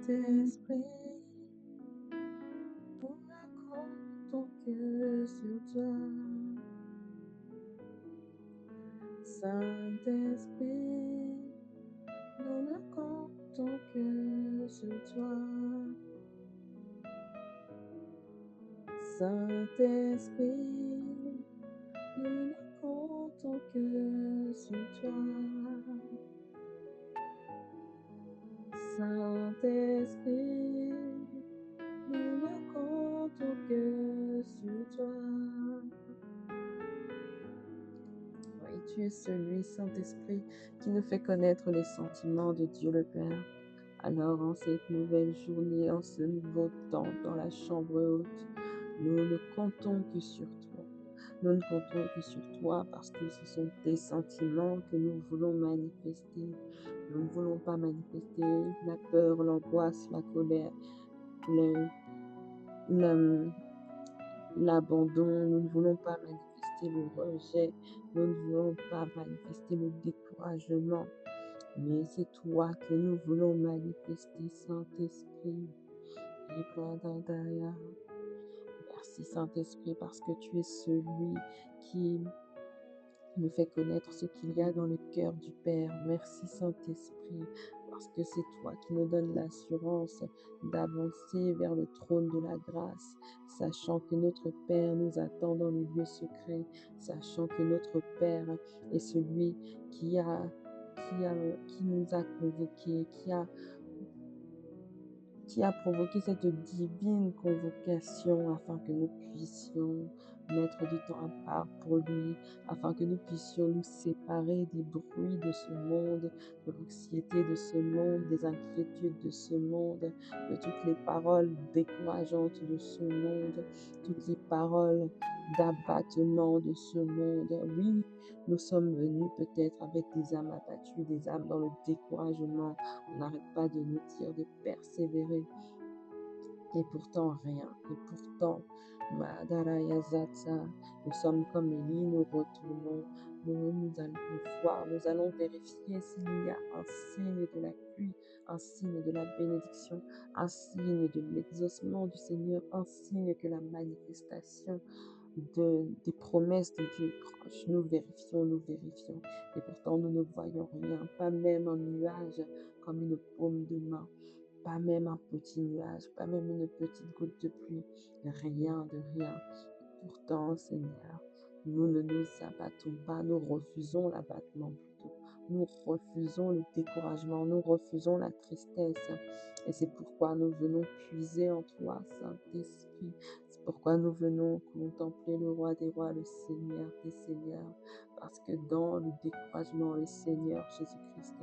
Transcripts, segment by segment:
Saint-Esprit, nous accrochons ton cœur sur toi. Saint-Esprit, nous accrochons ton cœur sur toi. Saint-Esprit, nous accrochons ton cœur sur toi. Saint-Esprit, nous accrochons ton cœur sur toi. Oui, tu es celui, Saint-Esprit, qui nous fait connaître les sentiments de Dieu le Père. Alors, en cette nouvelle journée, en ce nouveau temps, dans la chambre haute, nous ne comptons que sur toi. Nous ne comptons que sur toi parce que ce sont tes sentiments que nous voulons manifester. Nous ne voulons pas manifester la peur, l'angoisse, la colère, l'abandon. Nous ne voulons pas manifester le rejet. Nous ne voulons pas manifester le découragement. Mais c'est toi que nous voulons manifester, Saint-Esprit. Merci, Saint-Esprit, parce que tu es celui qui nous fait connaître ce qu'il y a dans le cœur du Père. Merci, Saint-Esprit, parce que c'est toi qui nous donnes l'assurance d'avancer vers le trône de la grâce, sachant que notre Père nous attend dans le lieu secret, sachant que notre Père est celui qui nous a convoqués, qui a provoqué cette divine convocation afin que nous puissions mettre du temps à part pour lui, afin que nous puissions nous séparer des bruits de ce monde, de l'anxiété de ce monde, des inquiétudes de ce monde, de toutes les paroles décourageantes de ce monde, toutes les paroles d'abattement de ce monde. Oui, nous sommes venus peut-être avec des âmes abattues, des âmes dans le découragement. On n'arrête pas de nous dire de persévérer. Et pourtant rien. Et pourtant, Madarayazata, nous sommes comme Élie, nous retournons, nous allons voir, nous allons vérifier s'il y a un signe de la pluie, un signe de la bénédiction, un signe de l'exaucement du Seigneur, un signe que la manifestation des promesses de Dieu est proche. Nous vérifions. Et pourtant, nous ne voyons rien, pas même un nuage comme une paume de main. Pas même un petit nuage, pas même une petite goutte de pluie, rien de rien. Pourtant, Seigneur, nous ne nous abattons pas, nous refusons l'abattement plutôt. Nous refusons le découragement, nous refusons la tristesse. Et c'est pourquoi nous venons puiser en toi, Saint-Esprit. C'est pourquoi nous venons contempler le Roi des Rois, le Seigneur des Seigneurs. Parce que dans le découragement, le Seigneur Jésus-Christ,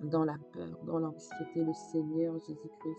dans la peur, dans l'anxiété, le Seigneur Jésus-Christ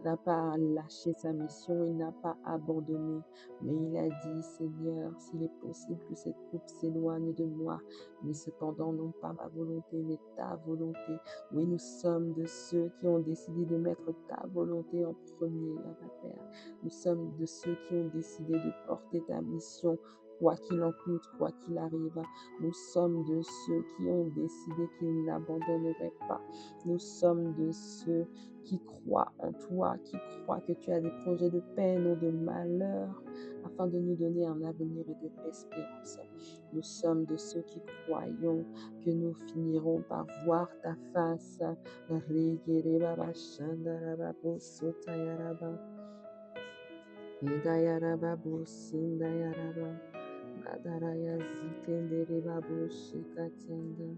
n'a pas lâché sa mission, il n'a pas abandonné, mais il a dit, Seigneur, s'il est possible que cette coupe s'éloigne de moi, mais cependant non pas ma volonté, mais ta volonté. Oui, nous sommes de ceux qui ont décidé de mettre ta volonté en premier, Abba Père. Nous sommes de ceux qui ont décidé de porter ta mission, quoi qu'il en coûte, quoi qu'il arrive. Nous sommes de ceux qui ont décidé qu'ils n'abandonneraient pas. Nous sommes de ceux qui croient en toi, qui croient que tu as des projets de paix, non de malheur, afin de nous donner un avenir et de l'espérance. Nous sommes de ceux qui croyons que nous finirons par voir ta face. Madaraya zitendere babu shikatanda.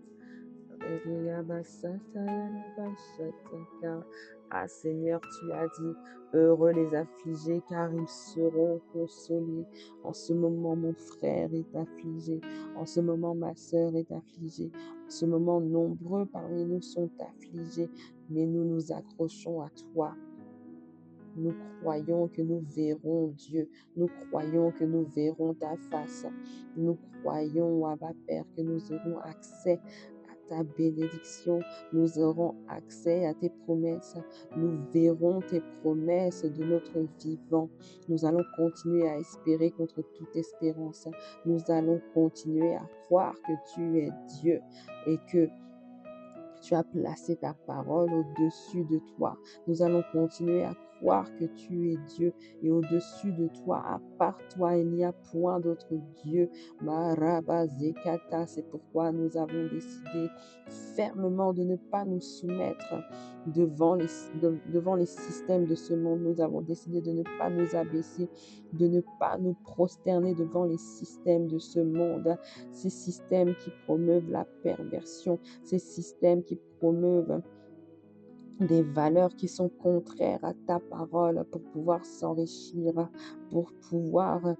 Ah Seigneur, tu as dit, heureux les affligés car ils seront consolés. En ce moment, mon frère est affligé. En ce moment, ma sœur est affligée. En ce moment, nombreux parmi nous sont affligés. Mais nous nous accrochons à toi. Nous croyons que nous verrons Dieu. Nous croyons que nous verrons ta face. Nous croyons, Abba Père, que nous aurons accès à ta bénédiction. Nous aurons accès à tes promesses. Nous verrons tes promesses de notre vivant. Nous allons continuer à espérer contre toute espérance. Nous allons continuer à croire que tu es Dieu et que Tu as placé ta parole au-dessus de toi. Nous allons continuer à croire que tu es Dieu et au-dessus de toi, à part toi, il n'y a point d'autre Dieu. Marabazekata, c'est pourquoi nous avons décidé fermement de ne pas nous soumettre devant les systèmes de ce monde. Nous avons décidé de ne pas nous abaisser, de ne pas nous prosterner devant les systèmes de ce monde, ces systèmes qui promeuvent la perversion, ces systèmes qui promeuvent des valeurs qui sont contraires à ta parole pour pouvoir s'enrichir, pour pouvoir,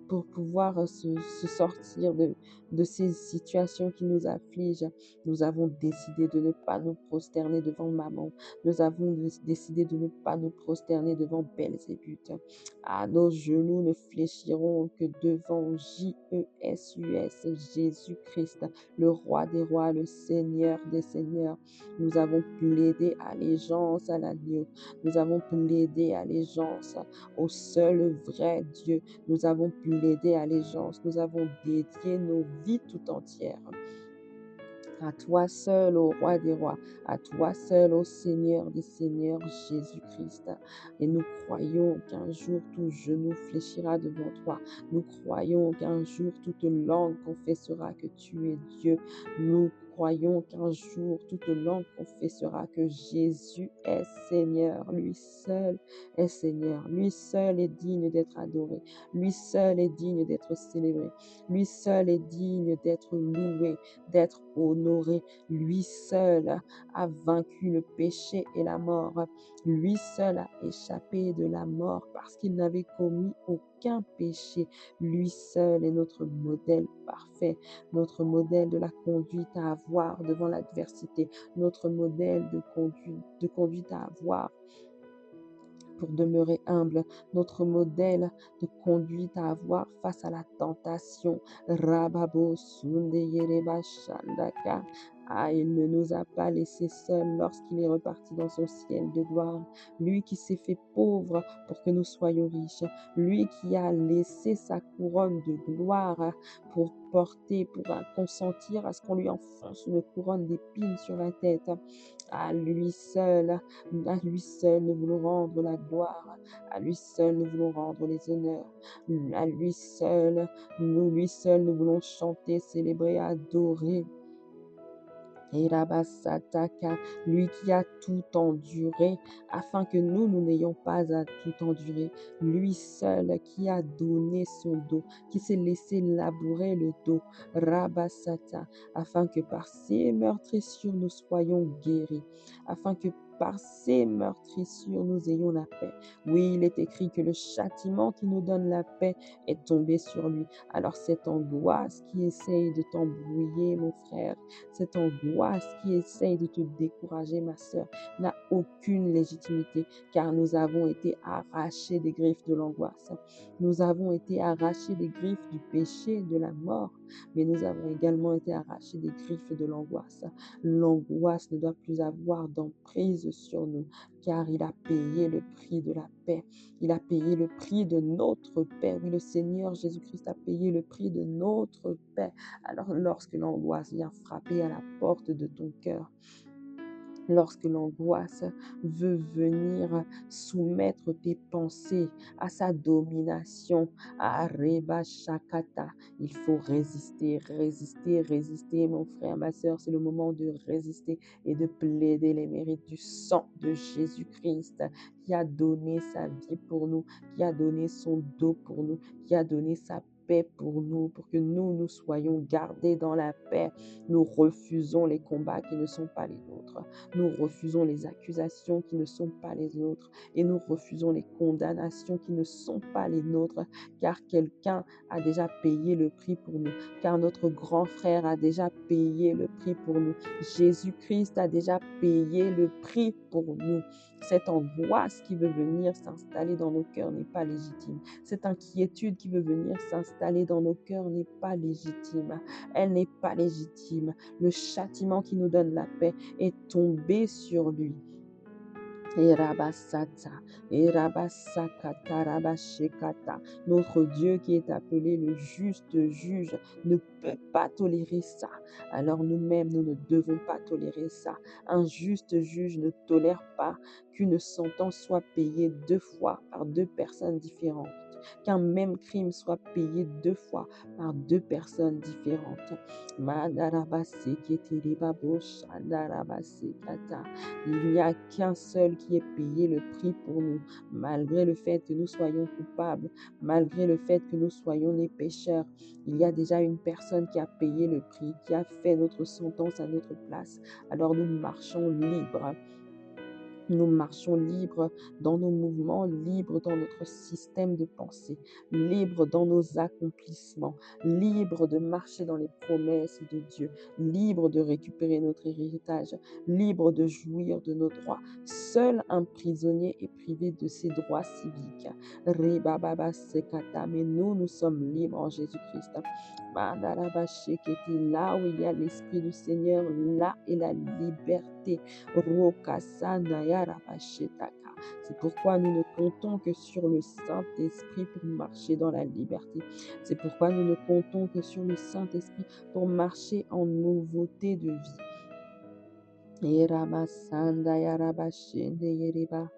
pour pouvoir se sortir de ces situations qui nous affligent. Nous avons décidé de ne pas nous prosterner devant Maman. Nous avons décidé de ne pas nous prosterner devant Belzébuth. À nos genoux ne fléchiront que devant J-E-S-U-S, Jésus-Christ, le roi des rois, le Seigneur des seigneurs. Nous avons plaidé allégeance à l'agneau. Nous avons plaidé allégeance au seul vrai Dieu. Nous avons plaidé allégeance. Nous avons dédié nos vies tout entières à toi seul, ô roi des rois, à toi seul, ô Seigneur des seigneurs, Jésus-Christ. Et nous croyons qu'un jour tout genou fléchira devant toi. Nous croyons qu'un jour toute langue confessera que tu es Dieu. Nous croyons qu'un jour toute langue confessera que Jésus est Seigneur. Lui seul est Seigneur. Lui seul est digne d'être adoré. Lui seul est digne d'être célébré. Lui seul est digne d'être loué, d'être honoré. Lui seul a vaincu le péché et la mort. Lui seul a échappé de la mort parce qu'il n'avait commis aucun péché. Lui seul est notre modèle parfait, notre modèle de la conduite à avoir devant l'adversité, notre modèle de conduite à avoir pour demeurer humble, notre modèle de conduite à avoir face à la tentation. Rababo Sunde Yereba Shandaka. Ah, il ne nous a pas laissés seuls lorsqu'il est reparti dans son ciel de gloire. Lui qui s'est fait pauvre pour que nous soyons riches. Lui qui a laissé sa couronne de gloire pour porter, pour consentir à ce qu'on lui enfonce une couronne d'épines sur la tête. À lui seul, nous voulons rendre la gloire. À lui seul, nous voulons rendre les honneurs. À lui seul, nous voulons chanter, célébrer, adorer. Et Rabasataka, lui qui a tout enduré, afin que nous n'ayons pas à tout endurer. Lui seul qui a donné son dos, qui s'est laissé labourer le dos. Rabasata, afin que par ses meurtrissures nous soyons guéris, afin que par ses meurtrissures nous ayons la paix. Oui, il est écrit que le châtiment qui nous donne la paix est tombé sur lui. Alors cette angoisse qui essaye de t'embrouiller, mon frère, cette angoisse qui essaye de te décourager, ma sœur, n'a aucune légitimité, car nous avons été arrachés des griffes de l'angoisse. Nous avons été arrachés des griffes du péché, de la mort, mais nous avons également été arrachés des griffes de l'angoisse. L'angoisse ne doit plus avoir d'emprise sur nous, car il a payé le prix de la paix. Il a payé le prix de notre paix. Oui, le Seigneur Jésus-Christ a payé le prix de notre paix. Alors, lorsque l'angoisse vient frapper à la porte de ton cœur, lorsque l'angoisse veut venir soumettre tes pensées à sa domination, à Reba Shakata, il faut résister, résister, résister, mon frère, ma sœur, c'est le moment de résister et de plaider les mérites du sang de Jésus-Christ qui a donné sa vie pour nous, qui a donné son dos pour nous, qui a donné sa paix pour nous, pour que nous soyons gardés dans la paix. Nous refusons les combats qui ne sont pas les nôtres. Nous refusons les accusations qui ne sont pas les nôtres et nous refusons les condamnations qui ne sont pas les nôtres, car quelqu'un a déjà payé le prix pour nous, car notre grand frère a déjà payé le prix pour nous. Jésus-Christ a déjà payé le prix pour nous. Cette angoisse qui veut venir s'installer dans nos cœurs n'est pas légitime. Cette inquiétude qui veut venir s'installer dans nos cœurs n'est pas légitime. Elle n'est pas légitime. Le châtiment qui nous donne la paix est tombé sur lui. Erabasata, Erabasakata, Rabashekata. Notre Dieu qui est appelé le juste juge ne peut pas tolérer ça. Alors nous-mêmes, nous ne devons pas tolérer ça. Un juste juge ne tolère pas qu'une sentence soit payée 2 fois par 2 personnes différentes, qu'un même crime soit payé 2 fois par 2 personnes différentes. Mandarabaseketeribaboshandarabasekata. Il n'y a qu'un seul qui ait payé le prix pour nous, malgré le fait que nous soyons coupables, malgré le fait que nous soyons nés pécheurs. Il y a déjà une personne qui a payé le prix, qui a fait notre sentence à notre place. Alors nous marchons libres. Nous marchons libres dans nos mouvements, libres dans notre système de pensée, libres dans nos accomplissements, libres de marcher dans les promesses de Dieu, libres de récupérer notre héritage, libres de jouir de nos droits. Seul un prisonnier est privé de ses droits civiques. Rebababa sekata, mais nous sommes libres en Jésus-Christ. Mandaraba sheketi, là où il y a l'Esprit du Seigneur, là est la liberté. Rokasandayarabashetaka. C'est pourquoi nous ne comptons que sur le Saint-Esprit pour marcher dans la liberté. C'est pourquoi nous ne comptons que sur le Saint-Esprit pour marcher en nouveauté de vie. Eramasanda yarabashende yereba.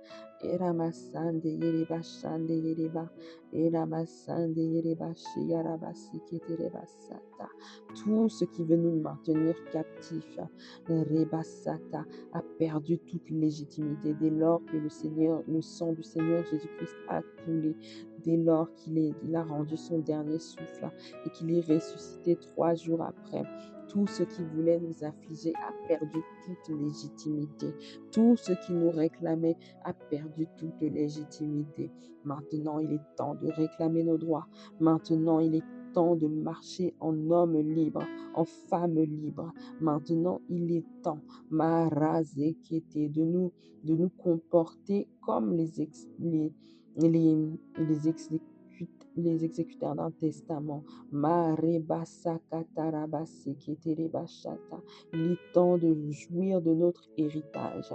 Eramasande yereba shande yereba. Eramasande yereba shiyarabasikete sata. Tout ce qui veut nous maintenir captifs, Rebasata, a perdu toute légitimité dès lors que le Seigneur, le sang du Seigneur Jésus-Christ a coulé, dès lors il a rendu son dernier souffle et qu'il est ressuscité 3 jours après. Tout ce qui voulait nous affliger a perdu toute légitimité. Tout ce qui nous réclamait a perdu toute légitimité. Maintenant, il est temps de réclamer nos droits. Maintenant, il est temps de marcher en homme libre, en femme libre. Maintenant, il est temps, Marazekete, de nous comporter comme les exécuteurs d'un testament. Marebasakatarabasiketerebashata. Il est temps de jouir de notre héritage.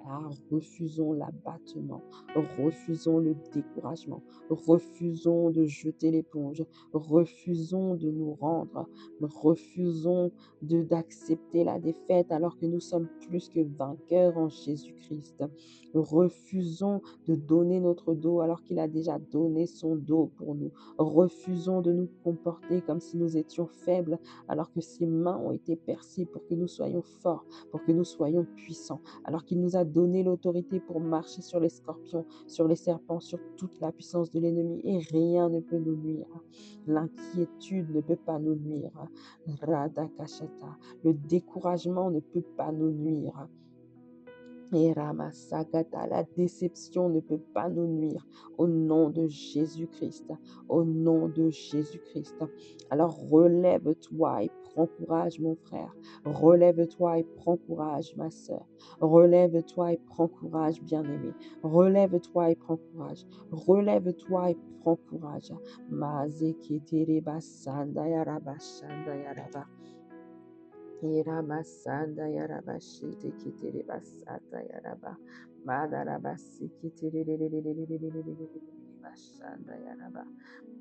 Alors refusons l'abattement, refusons le découragement, refusons de jeter l'éponge, refusons de nous rendre, refusons d'accepter la défaite alors que nous sommes plus que vainqueurs en Jésus-Christ. Refusons de donner notre dos alors qu'il a déjà donné son dos pour nous. Refusons de nous comporter comme si nous étions faibles alors que ses mains ont été percées pour que nous soyons forts, pour que nous soyons puissants, alors qu'il nous a donné l'autorité pour marcher sur les scorpions, sur les serpents, sur toute la puissance de l'ennemi et rien ne peut nous nuire. L'inquiétude ne peut pas nous nuire. Radakashata. Le découragement ne peut pas nous nuire. Et Ramasagata, la déception ne peut pas nous nuire au nom de Jésus-Christ, au nom de Jésus-Christ. Alors relève-toi et prends courage, mon frère. Relève-toi et prends courage, ma sœur. Relève-toi et prends courage, bien-aimé. Relève-toi et prends courage. Relève-toi et prends courage. Mazeketereba sandayaraba shandayaraba. Iramasanda yarabashite kitere basata yaraba madarabasi kitere bashanda yaraba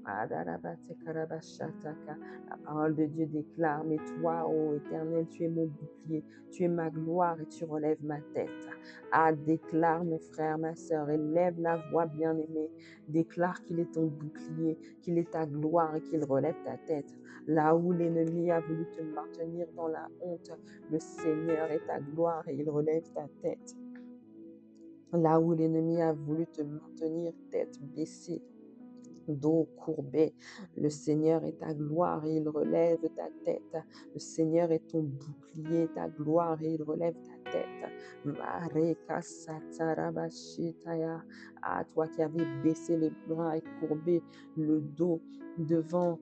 madarabate karabashataka. La parole de Dieu déclare: mais toi, ô Éternel, tu es mon bouclier, tu es ma gloire et tu relèves ma tête. Ah, déclare, mon frère, ma sœur, élève la voix, bien-aimée. Déclare qu'il est ton bouclier, qu'il est ta gloire et qu'il relève ta tête. Là où l'ennemi a voulu te maintenir dans la honte, le Seigneur est ta gloire et il relève ta tête. Là où l'ennemi a voulu te maintenir tête baissée, dos courbé, le Seigneur est ta gloire et il relève ta tête. Le Seigneur est ton bouclier, ta gloire et il relève ta tête. Ah, toi qui avais baissé les bras et courbé le dos devant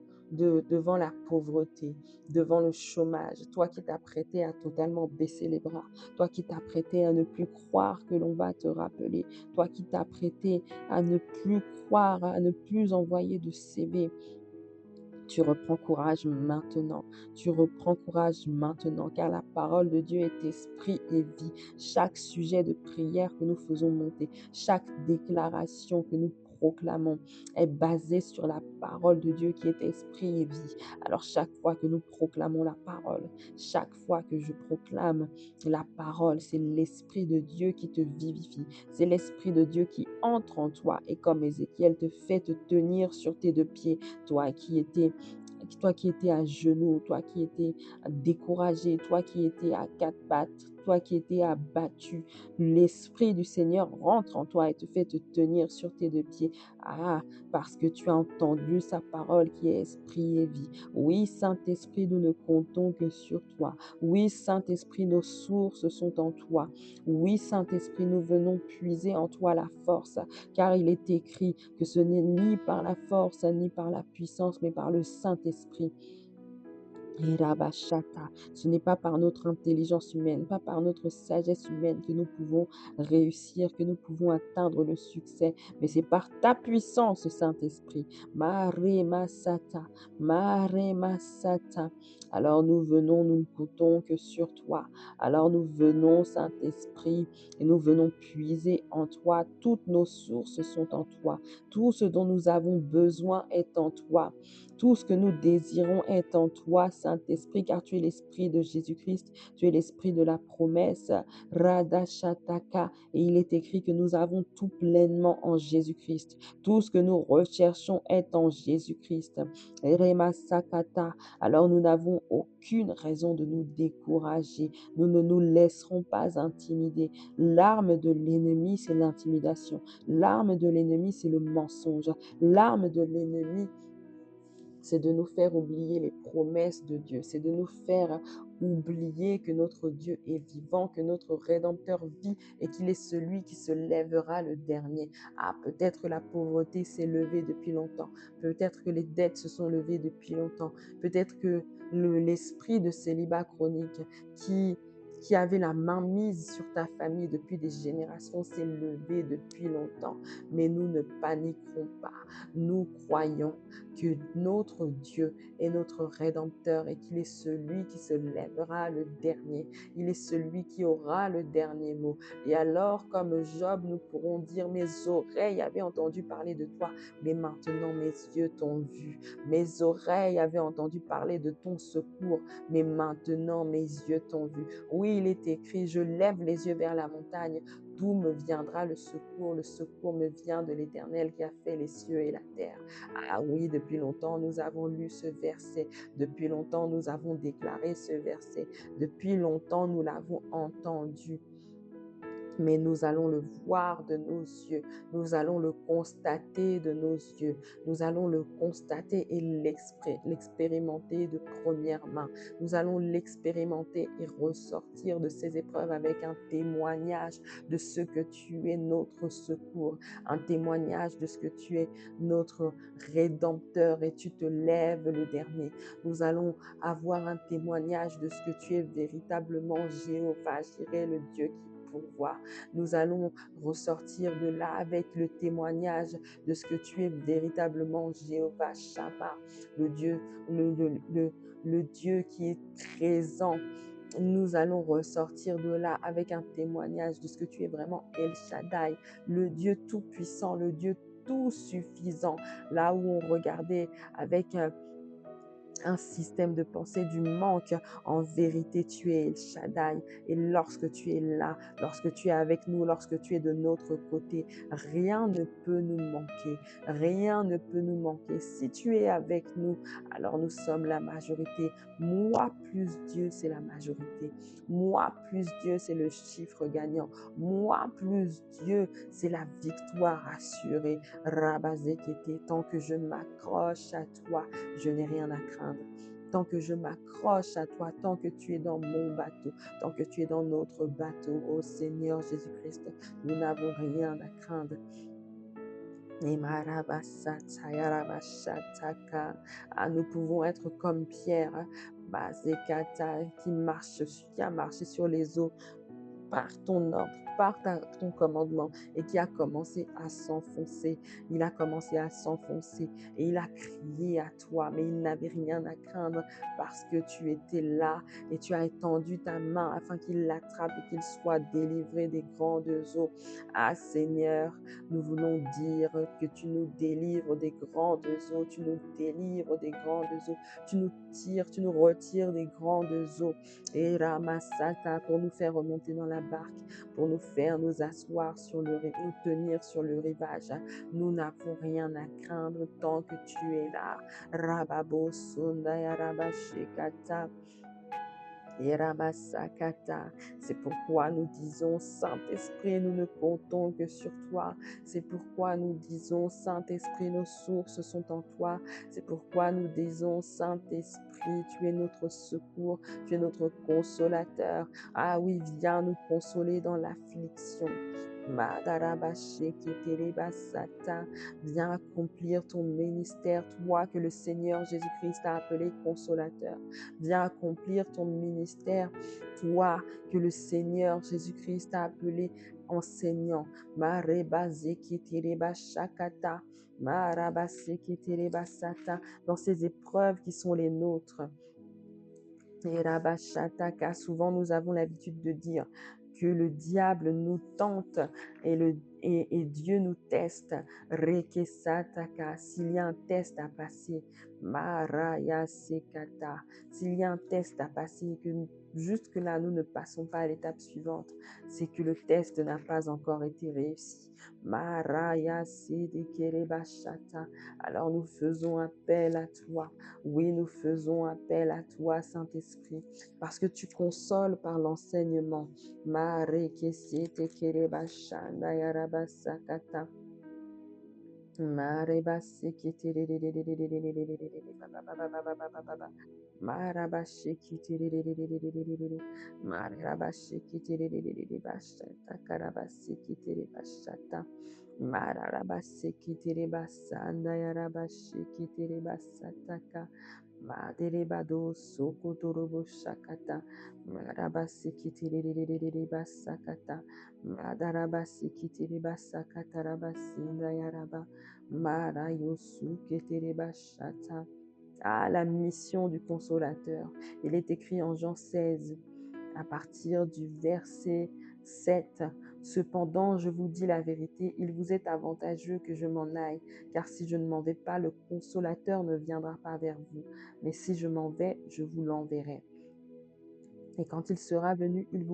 la pauvreté, devant le chômage, toi qui t'apprêtais à totalement baisser les bras, toi qui t'apprêtais à ne plus croire que l'on va te rappeler, toi qui t'apprêtais à ne plus croire, à ne plus envoyer de CV, Tu reprends courage maintenant. Tu reprends courage maintenant, car la parole de Dieu est esprit et vie. Chaque sujet de prière que nous faisons monter, chaque déclaration que nous proclamons est basée sur la parole de Dieu qui est esprit et vie. Alors chaque fois que nous proclamons la parole, chaque fois que je proclame la parole, c'est l'esprit de Dieu qui te vivifie. C'est l'esprit de Dieu qui entre en toi et comme Ézéchiel te fait te tenir sur tes deux pieds, toi qui étais à genoux, toi qui étais découragé, toi qui étais à quatre pattes, toi qui étais abattu, l'Esprit du Seigneur rentre en toi et te fait te tenir sur tes deux pieds. Ah, parce que tu as entendu sa parole qui est esprit et vie. Oui, Saint-Esprit, nous ne comptons que sur toi. Oui, Saint-Esprit, nos sources sont en toi. Oui, Saint-Esprit, nous venons puiser en toi la force, car il est écrit que ce n'est ni par la force, ni par la puissance, mais par le Saint-Esprit. Et Rabashata, ce n'est pas par notre intelligence humaine, pas par notre sagesse humaine que nous pouvons réussir, que nous pouvons atteindre le succès, mais c'est par ta puissance, Saint-Esprit. Mare Masata, Mare Masata. Alors nous venons, nous ne comptons que sur toi. Alors nous venons, Saint-Esprit, et nous venons puiser en toi. Toutes nos sources sont en toi. Tout ce dont nous avons besoin est en toi. Tout ce que nous désirons est en toi, Saint-Esprit, car tu es l'Esprit de Jésus-Christ, tu es l'Esprit de la promesse, Radashataka, et il est écrit que nous avons tout pleinement en Jésus-Christ. Tout ce que nous recherchons est en Jésus-Christ. Remasakata. Alors nous n'avons aucune raison de nous décourager. Nous ne nous laisserons pas intimider. L'arme de l'ennemi, c'est l'intimidation. L'arme de l'ennemi, c'est le mensonge. L'arme de l'ennemi, c'est de nous faire oublier les promesses de Dieu. C'est de nous faire oublier que notre Dieu est vivant, que notre Rédempteur vit et qu'il est celui qui se lèvera le dernier. Ah, peut-être que la pauvreté s'est levée depuis longtemps. Peut-être que les dettes se sont levées depuis longtemps. Peut-être que l'esprit de célibat chronique qui avait la main mise sur ta famille depuis des générations s'est levé depuis longtemps. Mais nous ne paniquerons pas. Nous croyons que notre Dieu est notre Rédempteur et qu'il est celui qui se lèvera le dernier. Il est celui qui aura le dernier mot. Et alors, comme Job, nous pourrons dire, mes oreilles avaient entendu parler de toi, mais maintenant mes yeux t'ont vu. Mes oreilles avaient entendu parler de ton secours, mais maintenant mes yeux t'ont vu. Oui, il est écrit, je lève les yeux vers la montagne. D'où me viendra le secours? Le secours me vient de l'Éternel qui a fait les cieux et la terre. Ah oui, depuis longtemps, nous avons lu ce verset. Depuis longtemps, nous avons déclaré ce verset. Depuis longtemps, nous l'avons entendu. Mais nous allons le voir de nos yeux, nous allons le constater de nos yeux, nous allons le constater et l'expérimenter de première main. Nous allons l'expérimenter et ressortir de ces épreuves avec un témoignage de ce que tu es notre secours, un témoignage de ce que tu es notre Rédempteur et tu te lèves le dernier. Nous allons avoir un témoignage de ce que tu es véritablement Jéhovah, Jireh, le Dieu qui pourvoit. Nous allons ressortir de là avec le témoignage de ce que tu es véritablement Jéhovah Shammah, le Dieu, le Dieu qui est présent. Nous allons ressortir de là avec un témoignage de ce que tu es vraiment El Shaddai, le Dieu tout-puissant, le Dieu tout suffisant. Là où on regardait avec un système de pensée du manque. En vérité, tu es El Shaddai. Et lorsque tu es là, lorsque tu es avec nous, lorsque tu es de notre côté, rien ne peut nous manquer. Rien ne peut nous manquer. Si tu es avec nous, alors nous sommes la majorité. Moi plus Dieu, c'est la majorité. Moi plus Dieu, c'est le chiffre gagnant. Moi plus Dieu, c'est la victoire assurée. Rabazekete, tant que je m'accroche à toi, je n'ai rien à craindre. Tant que je m'accroche à toi, tant que tu es dans mon bateau, tant que tu es dans notre bateau, ô Seigneur Jésus-Christ, nous n'avons rien à craindre. Ah, nous pouvons être comme Pierre, qui a marché sur les eaux. par ton ordre, par ton commandement, et qui a commencé à s'enfoncer. Il a commencé à s'enfoncer et il a crié à toi, mais il n'avait rien à craindre parce que tu étais là et tu as étendu ta main afin qu'il l'attrape et qu'il soit délivré des grandes eaux. Ah Seigneur, nous voulons dire que tu nous délivres des grandes eaux, tu nous délivres des grandes eaux, tu nous tires, tu nous retires des grandes eaux. Et Ramasata pour nous faire remonter dans la barque, pour nous faire nous asseoir sur nous tenir sur le rivage. Nous n'avons rien à craindre tant que tu es là. Rababo Sundaya Rabashekata. Yerabasakata. C'est pourquoi nous disons, Saint-Esprit, nous ne comptons que sur toi. C'est pourquoi nous disons, Saint-Esprit, nos sources sont en toi. C'est pourquoi nous disons, Saint-Esprit, tu es notre secours, tu es notre consolateur. Ah oui, viens nous consoler dans l'affliction. Madarabashekitelebasata. Viens accomplir ton ministère, toi que le Seigneur Jésus-Christ a appelé consolateur. Viens accomplir ton ministère, toi que le Seigneur Jésus-Christ a appelé enseignant. Marebazekitelebashakata. Marabasekitelebasata. Dans ces épreuves qui sont les nôtres. Et Rabashataka, souvent nous avons l'habitude de dire que le diable nous tente et Dieu nous teste. Rekesataka, s'il y a un test à passer, Maraya Sekata, s'il y a un test à passer et que jusque-là nous ne passons pas à l'étape suivante, c'est que le test n'a pas encore été réussi. Maraya Sedekerebashata. Alors nous faisons appel à toi. Oui, nous faisons appel à toi, Saint-Esprit, parce que tu consoles par l'enseignement. Mare kesete kerebashanda yarabasakata. Mare basekete marabashekete marabashekete bashata karabasekete bashata mararabasekete basanda yarabashekete basataka. Maderebado sokotorobo shakata. Marabasikitiri basakata. Madarabasikitiri basakata rabasinda yaraba. Marayosu ketiri bashata. Ah, la mission du consolateur. Il est écrit en Jean 16, à partir du verset 7. Cependant, je vous dis la vérité, il vous est avantageux que je m'en aille, car si je ne m'en vais pas, le consolateur ne viendra pas vers vous. Mais si je m'en vais, je vous l'enverrai. Et quand il sera venu, il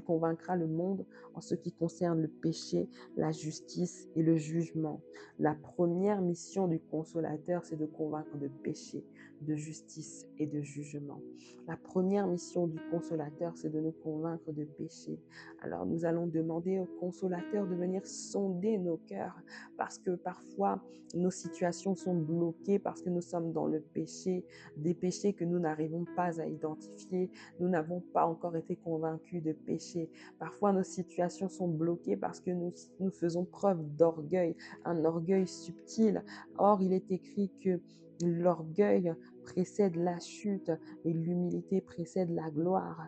convaincra le monde en ce qui concerne le péché, la justice et le jugement. La première mission du consolateur, c'est de convaincre de péché, de justice et de jugement. La première mission du consolateur, c'est de nous convaincre de péché. Alors nous allons demander au consolateur de venir sonder nos cœurs, parce que parfois nos situations sont bloquées, parce que nous sommes dans le péché, des péchés que nous n'arrivons pas à identifier. Nous n'avons pas encore été convaincus de péché. Parfois, nos situations sont bloquées parce que nous faisons preuve d'orgueil, un orgueil subtil. Or, il est écrit que l'orgueil précède la chute et l'humilité précède la gloire.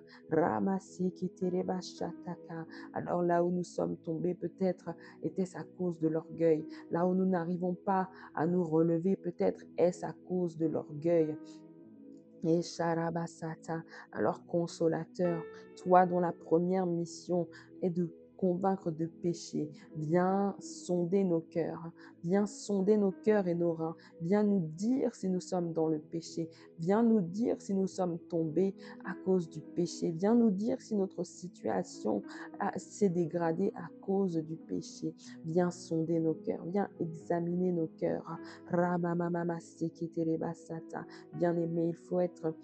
Alors là où nous sommes tombés, peut-être était-ce à cause de l'orgueil. Là où nous n'arrivons pas à nous relever, peut-être est-ce à cause de l'orgueil. Et Sharabasata, alors consolateur, toi dont la première mission est de convaincre de péché, viens sonder nos cœurs, viens sonder nos cœurs et nos reins, viens nous dire si nous sommes dans le péché, viens nous dire si nous sommes tombés à cause du péché, viens nous dire si notre situation s'est dégradée à cause du péché, viens sonder nos cœurs, viens examiner nos cœurs. Ramamamama Sekiterebasata. Bien-aimé, il faut être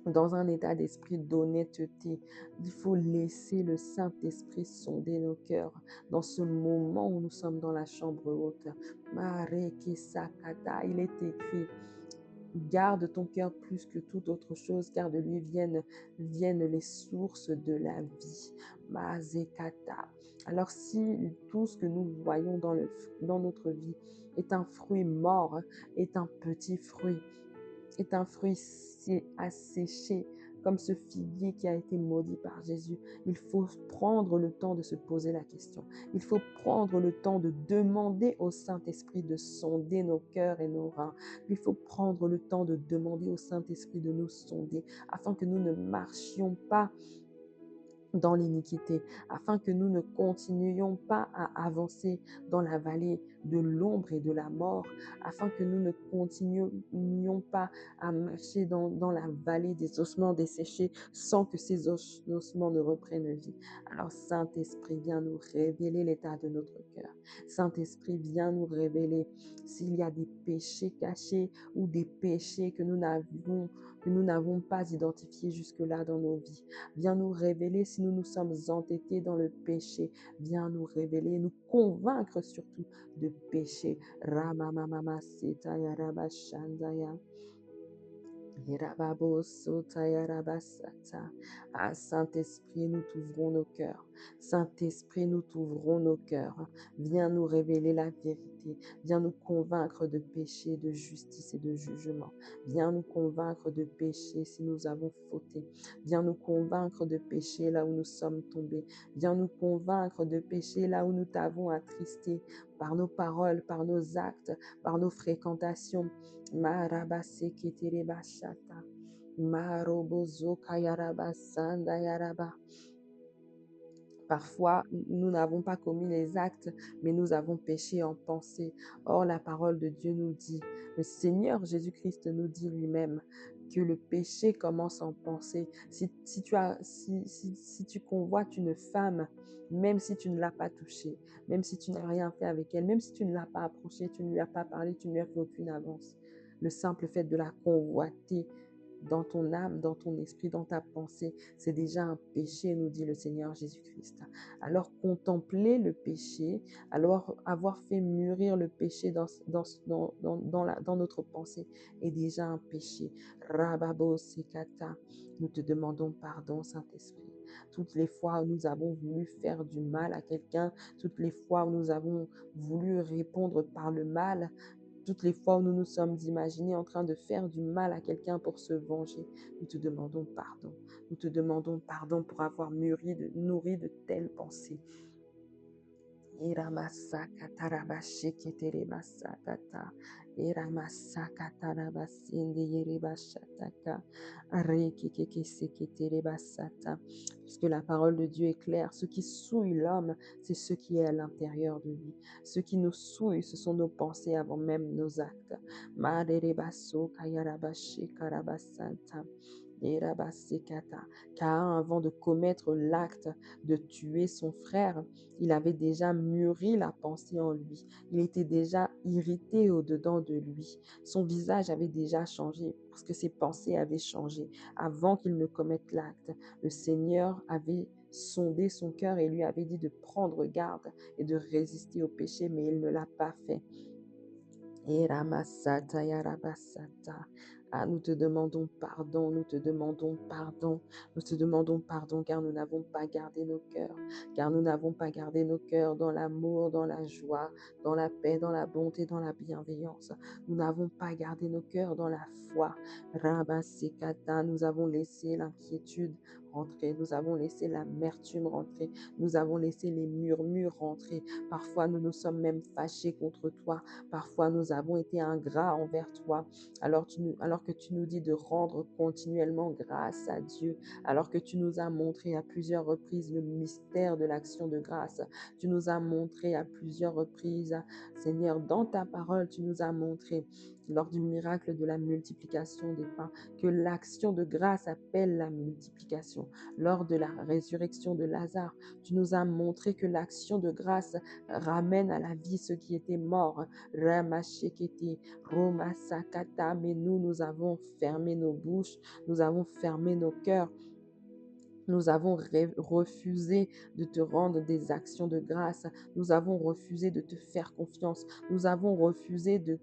dans un état d'esprit d'honnêteté. Il faut laisser le Saint-Esprit sonder nos cœurs dans ce moment où nous sommes dans la chambre haute. Marekesakata, il est écrit, garde ton cœur plus que toute autre chose, car de lui viennent les sources de la vie. Mazekata. Alors si tout ce que nous voyons dans notre vie est un fruit mort, est un petit fruit, est un fruit asséché, comme ce figuier qui a été maudit par Jésus. Il faut prendre le temps de se poser la question. Il faut prendre le temps de demander au Saint-Esprit de sonder nos cœurs et nos reins. Il faut prendre le temps de demander au Saint-Esprit de nous sonder afin que nous ne marchions pas dans l'iniquité, afin que nous ne continuions pas à avancer dans la vallée de l'ombre et de la mort, afin que nous ne continuions pas à marcher dans la vallée des ossements desséchés sans que ces ossements ne reprennent vie. Alors Saint-Esprit, viens nous révéler l'état de notre cœur. Saint-Esprit, viens nous révéler s'il y a des péchés cachés ou des péchés que nous n'avons pas identifiés jusque-là dans nos vies. Viens nous révéler si nous nous sommes entêtés dans le péché. Viens nous révéler, nous convaincre surtout de péché. Ramamamama Setaya Rabashandaya. Ah, Saint-Esprit, nous t'ouvrons nos cœurs. Saint-Esprit, nous t'ouvrons nos cœurs. Viens nous révéler la vérité. Viens nous convaincre de péché, de justice et de jugement. Viens nous convaincre de péché si nous avons fauté. Viens nous convaincre de péché là où nous sommes tombés. Viens nous convaincre de péché là où nous t'avons attristé par nos paroles, par nos actes, par nos fréquentations. Marabase keterebashata. Marobozo kayarabasanda yaraba. Parfois, nous n'avons pas commis les actes, mais nous avons péché en pensée. Or, la parole de Dieu nous dit, le Seigneur Jésus-Christ nous dit lui-même que le péché commence en pensée. Si tu convoites une femme, même si tu ne l'as pas touchée, même si tu n'as rien fait avec elle, même si tu ne l'as pas approchée, tu ne lui as pas parlé, tu ne lui as fait aucune avance, le simple fait de la convoiter dans ton âme, dans ton esprit, dans ta pensée, c'est déjà un péché, nous dit le Seigneur Jésus-Christ. Alors contempler le péché, alors avoir fait mûrir le péché dans notre pensée est déjà un péché. Rababo Sekata, nous te demandons pardon, Saint-Esprit. Toutes les fois où nous avons voulu faire du mal à quelqu'un, toutes les fois où nous avons voulu répondre par le mal, toutes les fois où nous nous sommes imaginés en train de faire du mal à quelqu'un pour se venger, nous te demandons pardon. Nous te demandons pardon pour avoir nourri de telles pensées. Iramasaka tarabasheketere basatata. Iramasaka tarabasinde yerebashataka. Rekekeke seketere basata. Puisque la parole de Dieu est claire, ce qui souille l'homme, c'est ce qui est à l'intérieur de lui. Ce qui nous souille, ce sont nos pensées avant même nos actes. Marerebaso kayarabashe karabasanta. Car avant de commettre l'acte de tuer son frère, il avait déjà mûri la pensée en lui. Il était déjà irrité au-dedans de lui. Son visage avait déjà changé parce que ses pensées avaient changé. Avant qu'il ne commette l'acte, le Seigneur avait sondé son cœur et lui avait dit de prendre garde et de résister au péché, mais il ne l'a pas fait. Ah, nous te demandons pardon, nous te demandons pardon, nous te demandons pardon car nous n'avons pas gardé nos cœurs, car nous n'avons pas gardé nos cœurs dans l'amour, dans la joie, dans la paix, dans la bonté, dans la bienveillance. Nous n'avons pas gardé nos cœurs dans la foi. Rabasekata, nous avons laissé l'inquiétude rentrer, nous avons laissé l'amertume rentrer, nous avons laissé les murmures rentrer. Parfois, nous nous sommes même fâchés contre toi. Parfois, nous avons été ingrats envers toi. Alors que tu nous dis de rendre continuellement grâce à Dieu, alors que tu nous as montré à plusieurs reprises le mystère de l'action de grâce, tu nous as montré à plusieurs reprises, Seigneur, dans ta parole, tu nous as montré lors du miracle de la multiplication des pains, que l'action de grâce appelle la multiplication. Lors de la résurrection de Lazare, tu nous as montré que l'action de grâce ramène à la vie ceux qui étaient morts. Ramashekete, Romasakata, mais nous avons fermé nos bouches, nous avons fermé nos cœurs. Nous avons refusé de te rendre des actions de grâce. Nous avons refusé de te faire confiance. Nous avons refusé de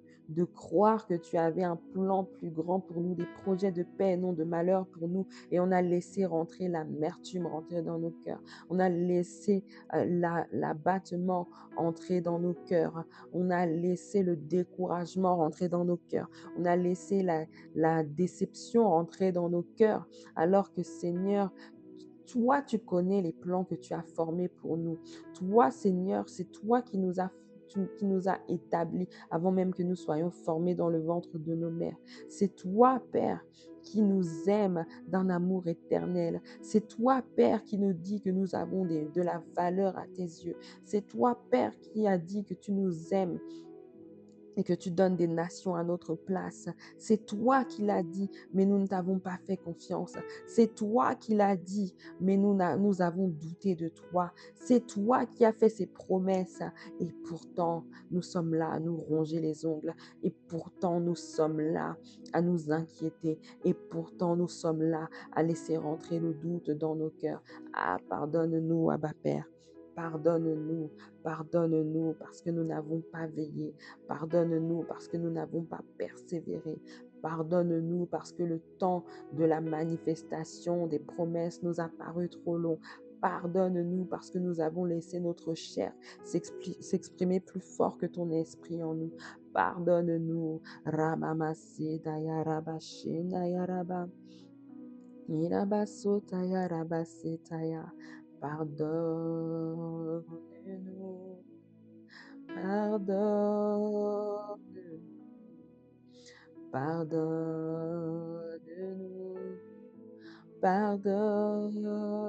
croire que tu avais un plan plus grand pour nous, des projets de paix et non de malheur pour nous. Et on a laissé rentrer l'amertume rentrer dans nos cœurs. On a laissé l'abattement entrer dans nos cœurs. On a laissé le découragement rentrer dans nos cœurs. On a laissé la déception rentrer dans nos cœurs. Alors que Seigneur, toi, tu connais les plans que tu as formés pour nous. Toi, Seigneur, c'est toi qui nous a établis avant même que nous soyons formés dans le ventre de nos mères. C'est toi, Père, qui nous aime d'un amour éternel. C'est toi, Père, qui nous dit que nous avons de la valeur à tes yeux. C'est toi, Père, qui a dit que tu nous aimes et que tu donnes des nations à notre place. C'est toi qui l'as dit, mais nous ne t'avons pas fait confiance. C'est toi qui l'as dit, mais nous avons douté de toi. C'est toi qui as fait ces promesses et pourtant nous sommes là à nous ronger les ongles et pourtant nous sommes là à nous inquiéter et pourtant nous sommes là à laisser rentrer le doute dans nos cœurs. Ah, pardonne-nous, Abba Père. Pardonne-nous, pardonne-nous parce que nous n'avons pas veillé. Pardonne-nous parce que nous n'avons pas persévéré. Pardonne-nous parce que le temps de la manifestation des promesses nous a paru trop long. Pardonne-nous parce que nous avons laissé notre chair s'exprimer plus fort que ton esprit en nous. Pardonne-nous. Ramamase daya rabashe naya raba. Irabaso taya rabase taya. Pardonne-nous. Pardonne-nous. Pardonne-nous, pardonne-nous,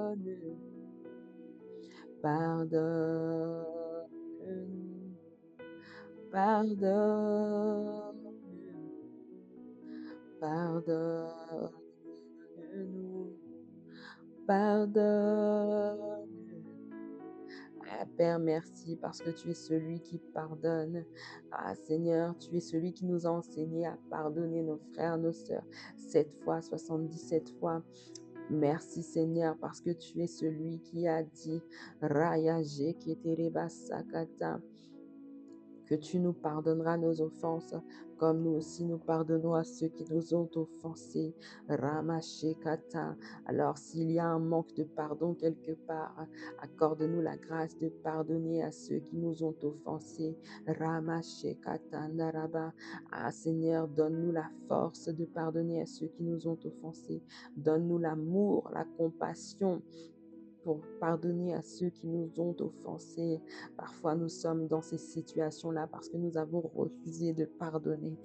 pardonne-nous, pardonne-nous, pardonne-nous, pardonne-nous. Ah, Père, merci parce que tu es celui qui pardonne. Ah Seigneur, tu es celui qui nous a enseigné à pardonner nos frères, nos sœurs, 7 fois, 77 fois. Merci Seigneur parce que tu es celui qui a dit Raya Jeketereba Sakata, que tu nous pardonneras nos offenses, comme nous aussi nous pardonnons à ceux qui nous ont offensés. Ramashekata. Alors, s'il y a un manque de pardon quelque part, accorde-nous la grâce de pardonner à ceux qui nous ont offensés. Ramashekata Naraba. Ah, Seigneur, donne-nous la force de pardonner à ceux qui nous ont offensés. Donne-nous l'amour, la compassion pour pardonner à ceux qui nous ont offensés. Parfois, nous sommes dans ces situations-là parce que nous avons refusé de pardonner.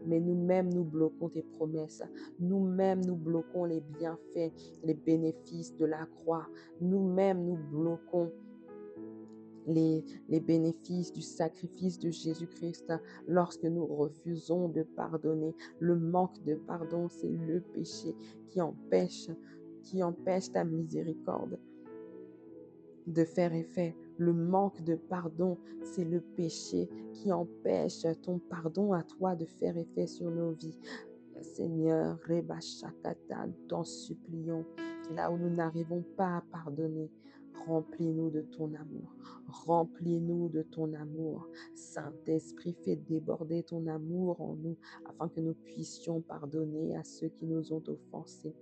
Mais nous-mêmes, nous bloquons tes promesses. Nous-mêmes, nous bloquons les bienfaits, les bénéfices de la croix. Nous-mêmes, nous bloquons les bénéfices du sacrifice de Jésus-Christ lorsque nous refusons de pardonner. Le manque de pardon, c'est le péché qui empêche ta miséricorde de faire effet. Le manque de pardon, c'est le péché qui empêche ton pardon à toi de faire effet sur nos vies. Seigneur, Reba Shakata, nous t'en supplions, là où nous n'arrivons pas à pardonner, remplis-nous de ton amour. Remplis-nous de ton amour. Saint-Esprit, fais déborder ton amour en nous afin que nous puissions pardonner à ceux qui nous ont offensés.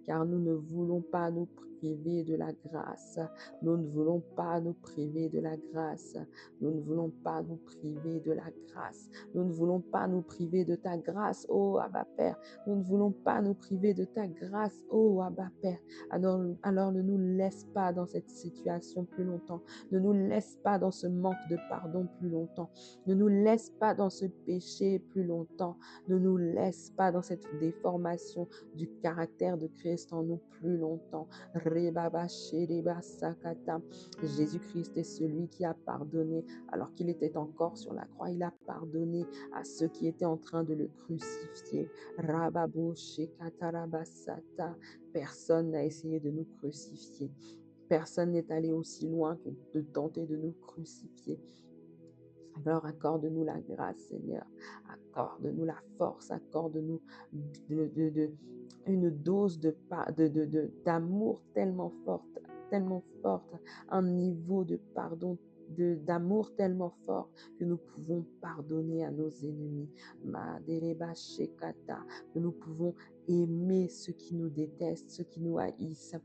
Car nous ne voulons pas nous priver de la grâce. Nous ne voulons pas nous priver de la grâce. Nous ne voulons pas nous priver de la grâce. Nous ne voulons pas nous priver de ta grâce, oh Abba Père. Nous ne voulons pas nous priver de ta grâce, oh Abba Père. Alors ne nous laisse pas dans cette situation plus longtemps. Ne nous laisse pas dans ce manque de pardon plus longtemps. Ne nous laisse pas dans ce péché plus longtemps. Ne nous laisse pas dans cette déformation du caractère de Christ en nous plus longtemps. Jésus-Christ est celui qui a pardonné alors qu'il était encore sur la croix. Il a pardonné à ceux qui étaient en train de le crucifier. Personne n'a essayé de nous crucifier. Personne n'est allé aussi loin que de tenter de nous crucifier. Alors accorde-nous la grâce, Seigneur. Accorde-nous la force. Accorde-nous une dose d'amour tellement forte, un niveau de pardon, d'amour tellement fort que nous pouvons pardonner à nos ennemis. Madereba Shekata, que nous pouvons aimer ceux qui nous détestent, ceux qui nous haïssent,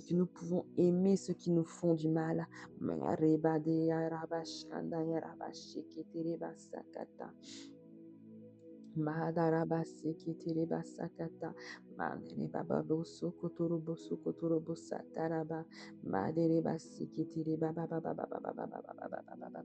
que nous pouvons aimer ceux qui nous font du mal. Mareba de Yarabashanda Yarabasheketereba Sakata. Madarabase ketereba sakata, madereba baboso kotoroboso kotorobosa taraba, madereba seketereba baba baba baba baba baba baba baba,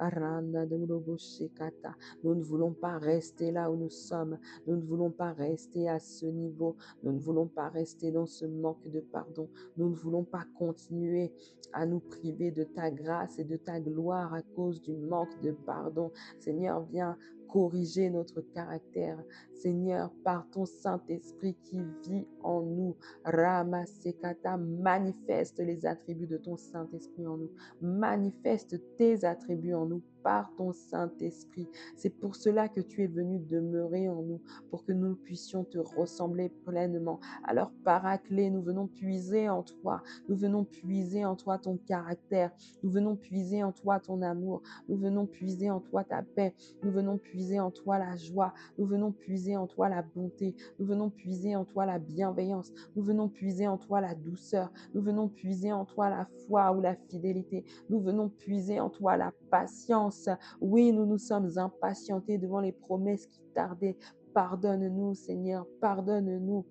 aranda de shekata. Nous ne voulons pas rester là où nous sommes, nous ne voulons pas rester à ce niveau, nous ne voulons pas rester dans ce manque de pardon, nous ne voulons pas continuer à nous priver de ta grâce et de ta gloire à cause du manque de pardon. Seigneur, viens corriger notre caractère. Seigneur, par ton Saint-Esprit qui vit en nous, Ramasekata, manifeste les attributs de ton Saint-Esprit en nous. Manifeste tes attributs en nous par ton Saint-Esprit. C'est pour cela que tu es venu demeurer en nous, pour que nous puissions te ressembler pleinement. Alors, Paraclet, nous venons puiser en toi. Nous venons puiser en toi ton caractère. Nous venons puiser en toi ton amour. Nous venons puiser en toi ta paix. Nous venons puiser en toi la joie. Nous venons puiser en toi la bonté. Nous venons puiser en toi la bienveillance. Nous venons puiser en toi la douceur. Nous venons puiser en toi la foi ou la fidélité. Nous venons puiser en toi la patience. Oui, nous nous sommes impatientés devant les promesses qui tardaient. Pardonne-nous, Seigneur, pardonne-nous.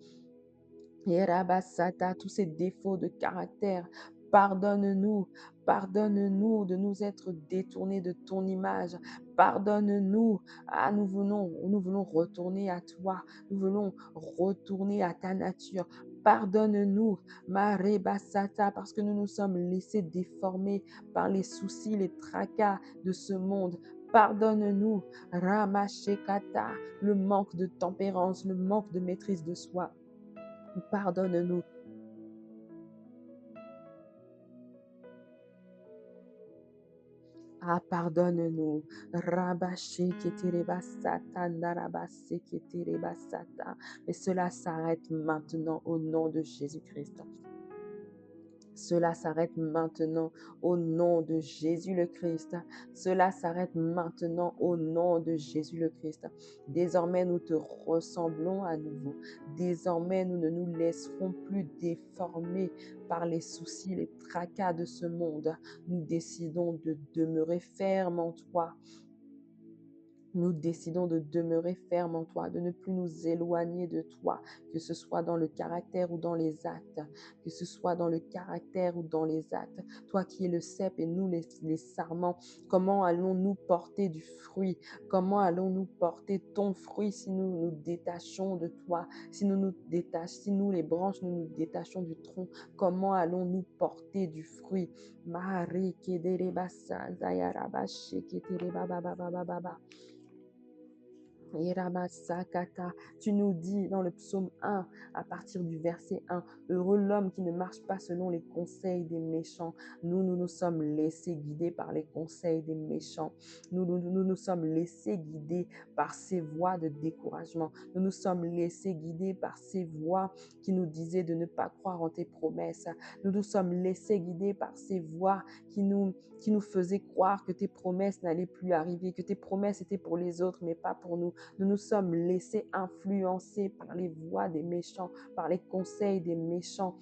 Et Rabasata, tous ces défauts de caractère, pardonne-nous, pardonne-nous de nous être détournés de ton image, pardonne-nous. Ah, nous voulons retourner à toi, nous voulons retourner à ta nature. Pardonne-nous, Marebasata, parce que nous nous sommes laissés déformer par les soucis, les tracas de ce monde. Pardonne-nous, Ramashekata, le manque de tempérance, le manque de maîtrise de soi. Pardonne-nous. Ah, pardonne-nous. Rabashi ketereba sata, narabase ketereba sata. Mais cela s'arrête maintenant au nom de Jésus-Christ. Cela s'arrête maintenant au nom de Jésus le Christ. Cela s'arrête maintenant au nom de Jésus le Christ. Désormais, nous te ressemblons à nouveau. Désormais, nous ne nous laisserons plus déformer par les soucis, les tracas de ce monde. Nous décidons de demeurer fermes en toi. Nous décidons de demeurer fermes en toi, de ne plus nous éloigner de toi, que ce soit dans le caractère ou dans les actes, que ce soit dans le caractère ou dans les actes. Toi qui es le cep et nous les sarments, comment allons-nous porter du fruit? Comment allons-nous porter ton fruit si nous nous détachons de toi, si nous les branches, nous nous détachons du tronc? Comment allons-nous porter du fruit? Marie Kederebasa Zayarabashe Keterebababababa. Iramasakata. Tu nous dis dans le psaume 1, à partir du verset 1, heureux l'homme qui ne marche pas selon les conseils des méchants. Nous sommes laissés guider par les conseils des méchants. Nous sommes laissés guider par ces voies de découragement. Nous nous sommes laissés guider par ces voies qui nous disaient de ne pas croire en tes promesses. Nous nous sommes laissés guider par ces voies qui nous faisaient croire que tes promesses n'allaient plus arriver, que tes promesses étaient pour les autres, mais pas pour nous. Nous nous sommes laissés influencer par les voix des méchants, par les conseils des méchants.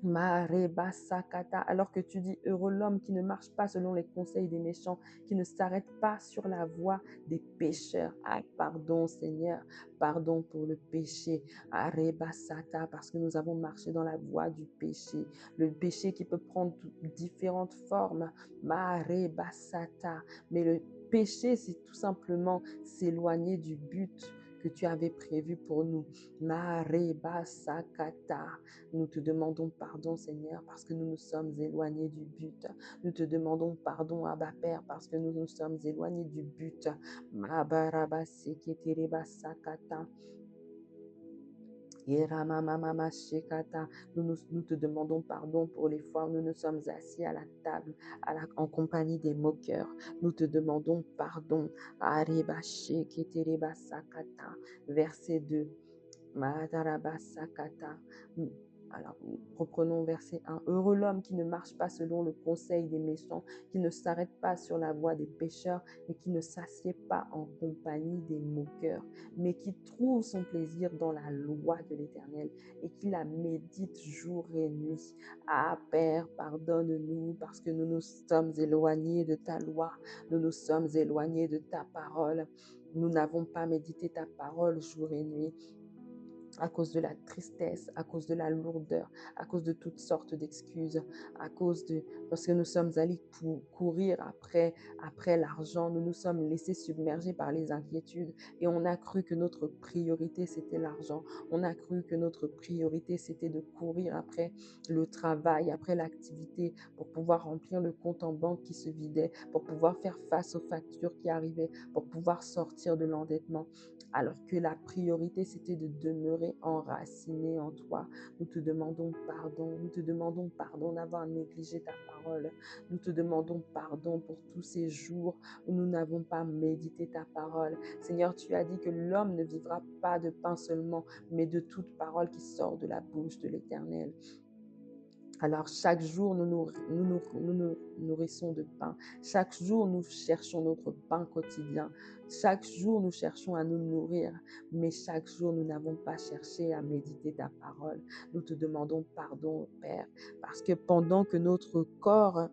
Marebasakata, alors que tu dis heureux l'homme qui ne marche pas selon les conseils des méchants, qui ne s'arrête pas sur la voie des pécheurs. Ah, pardon Seigneur, pardon pour le péché. Arebasata, parce que nous avons marché dans la voie du péché. Le péché qui peut prendre différentes formes. Marebasata, mais le péché, c'est tout simplement s'éloigner du but que tu avais prévu pour nous. Marebasakata. Nous te demandons pardon, Seigneur, parce que nous nous sommes éloignés du but. Nous te demandons pardon, Abba Père, parce que nous nous sommes éloignés du but. Shekata. Nous te demandons pardon pour les fois où nous nous sommes assis à la table en compagnie des moqueurs. Nous te demandons pardon. Areba Sheketereba Sakata. Verset 2. Mahataraba Sakata. Alors, reprenons verset 1. Heureux l'homme qui ne marche pas selon le conseil des méchants, qui ne s'arrête pas sur la voie des pécheurs, et qui ne s'assied pas en compagnie des moqueurs, mais qui trouve son plaisir dans la loi de l'Éternel et qui la médite jour et nuit. Ah Père, pardonne-nous parce que nous nous sommes éloignés de ta loi, nous nous sommes éloignés de ta parole. Nous n'avons pas médité ta parole jour et nuit, à cause de la tristesse, à cause de la lourdeur, à cause de toutes sortes d'excuses, parce que nous sommes allés courir après l'argent, nous nous sommes laissés submerger par les inquiétudes et on a cru que notre priorité c'était l'argent, on a cru que notre priorité c'était de courir après le travail, après l'activité pour pouvoir remplir le compte en banque qui se vidait, pour pouvoir faire face aux factures qui arrivaient, pour pouvoir sortir de l'endettement. Alors que la priorité, c'était de demeurer enraciné en toi. Nous te demandons pardon d'avoir négligé ta parole. Nous te demandons pardon pour tous ces jours où nous n'avons pas médité ta parole. Seigneur, tu as dit que l'homme ne vivra pas de pain seulement, mais de toute parole qui sort de la bouche de l'Éternel. Alors chaque jour, nous nourrissons de pain. Chaque jour, nous cherchons notre pain quotidien. Chaque jour, nous cherchons à nous nourrir. Mais chaque jour, nous n'avons pas cherché à méditer ta parole. Nous te demandons pardon, Père, parce que pendant que notre corps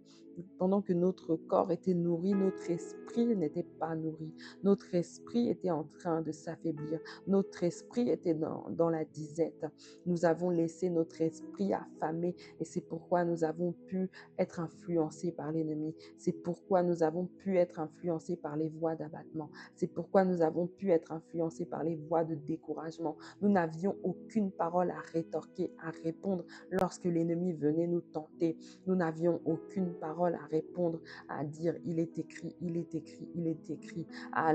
était nourri, notre esprit n'était pas nourri. Notre esprit était en train de s'affaiblir. Notre esprit était dans la disette. Nous avons laissé notre esprit affamé et c'est pourquoi nous avons pu être influencés par l'ennemi. C'est pourquoi nous avons pu être influencés par les voies d'abattement. C'est pourquoi nous avons pu être influencés par les voies de découragement. Nous n'avions aucune parole à rétorquer, à répondre lorsque l'ennemi venait nous tenter. Nous n'avions aucune parole à répondre, à dire il est écrit, il est écrit, il est écrit.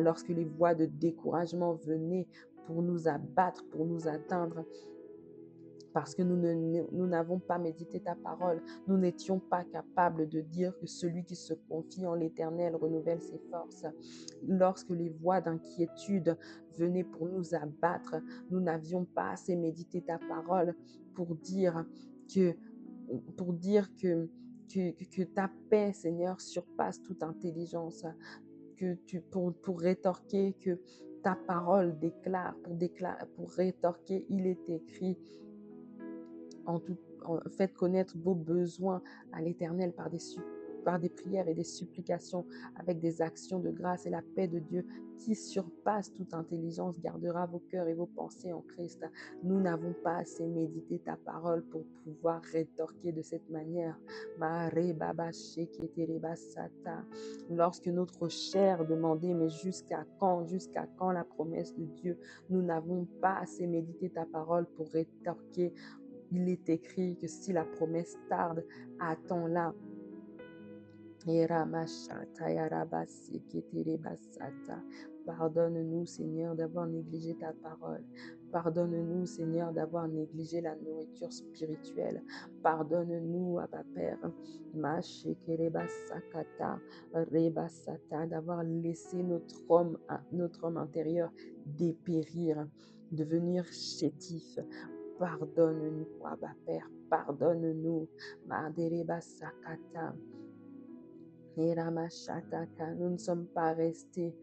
Lorsque les voies de découragement venaient pour nous abattre, pour nous atteindre, parce que nous n'avons pas médité ta parole. Nous n'étions pas capables de dire que celui qui se confie en l'Éternel renouvelle ses forces. Lorsque les voix d'inquiétude venaient pour nous abattre, nous n'avions pas assez médité ta parole pour dire que, que ta paix, Seigneur, surpasse toute intelligence. Pour rétorquer que ta parole déclare, pour rétorquer, il est écrit. Faites connaître vos besoins à l'Éternel par des prières et des supplications avec des actions de grâce, et la paix de Dieu qui surpasse toute intelligence gardera vos cœurs et vos pensées en Christ. Nous n'avons pas assez médité ta parole pour pouvoir rétorquer de cette manière. Lorsque notre chair demandait mais jusqu'à quand la promesse de Dieu, nous n'avons pas assez médité ta parole pour rétorquer. Il est écrit que si la promesse tarde, attends-la. Pardonne-nous, Seigneur, d'avoir négligé ta parole. Pardonne-nous, Seigneur, d'avoir négligé la nourriture spirituelle. Pardonne-nous, Abba Père, d'avoir laissé notre homme intérieur dépérir, devenir chétif. Pardonne-nous, Abba Père, pardonne-nous. Madereba Sakata. Nous ne sommes pas restés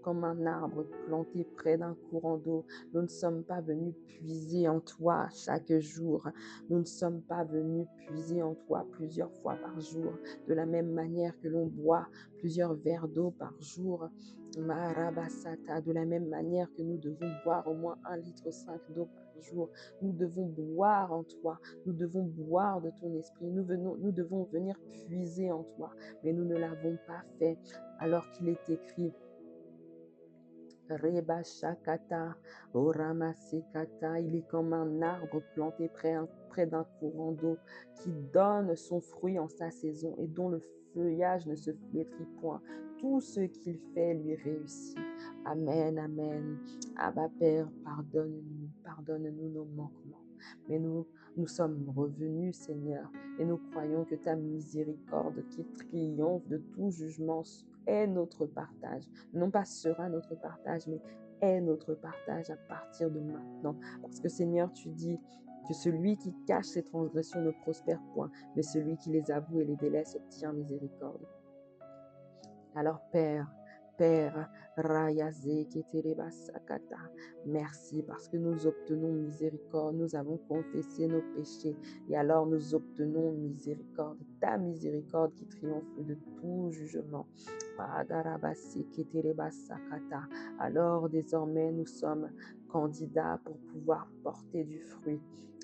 comme un arbre planté près d'un courant d'eau. Nous ne sommes pas venus puiser en toi chaque jour. Nous ne sommes pas venus puiser en toi plusieurs fois par jour, de la même manière que l'on boit plusieurs verres d'eau par jour. De la même manière que nous devons boire au moins 1,5 litre d'eau par jour. Nous devons boire en toi. Nous devons boire de ton esprit. Nous devons venir puiser en toi. Mais nous ne l'avons pas fait alors qu'il est écrit. Reba Shakata, Orama Sekata, il est comme un arbre planté près d'un courant d'eau qui donne son fruit en sa saison et dont le feuillage ne se flétrit point. Tout ce qu'il fait lui réussit. Amen, amen. Abba Père, pardonne-nous nos manquements. Mais nous sommes revenus, Seigneur, et nous croyons que ta miséricorde qui triomphe de tout jugement est notre partage. Non pas sera notre partage, mais est notre partage à partir de maintenant. Parce que Seigneur, tu dis que celui qui cache ses transgressions ne prospère point, mais celui qui les avoue et les délaisse obtient miséricorde. Alors Père, Rayaze Ketereba Sakata, merci parce que nous obtenons miséricorde, nous avons confessé nos péchés et alors nous obtenons miséricorde, ta miséricorde qui triomphe de tout jugement. Padarabase Ketereba Sakata. Alors désormais nous sommes candidats pour pouvoir porter du fruit.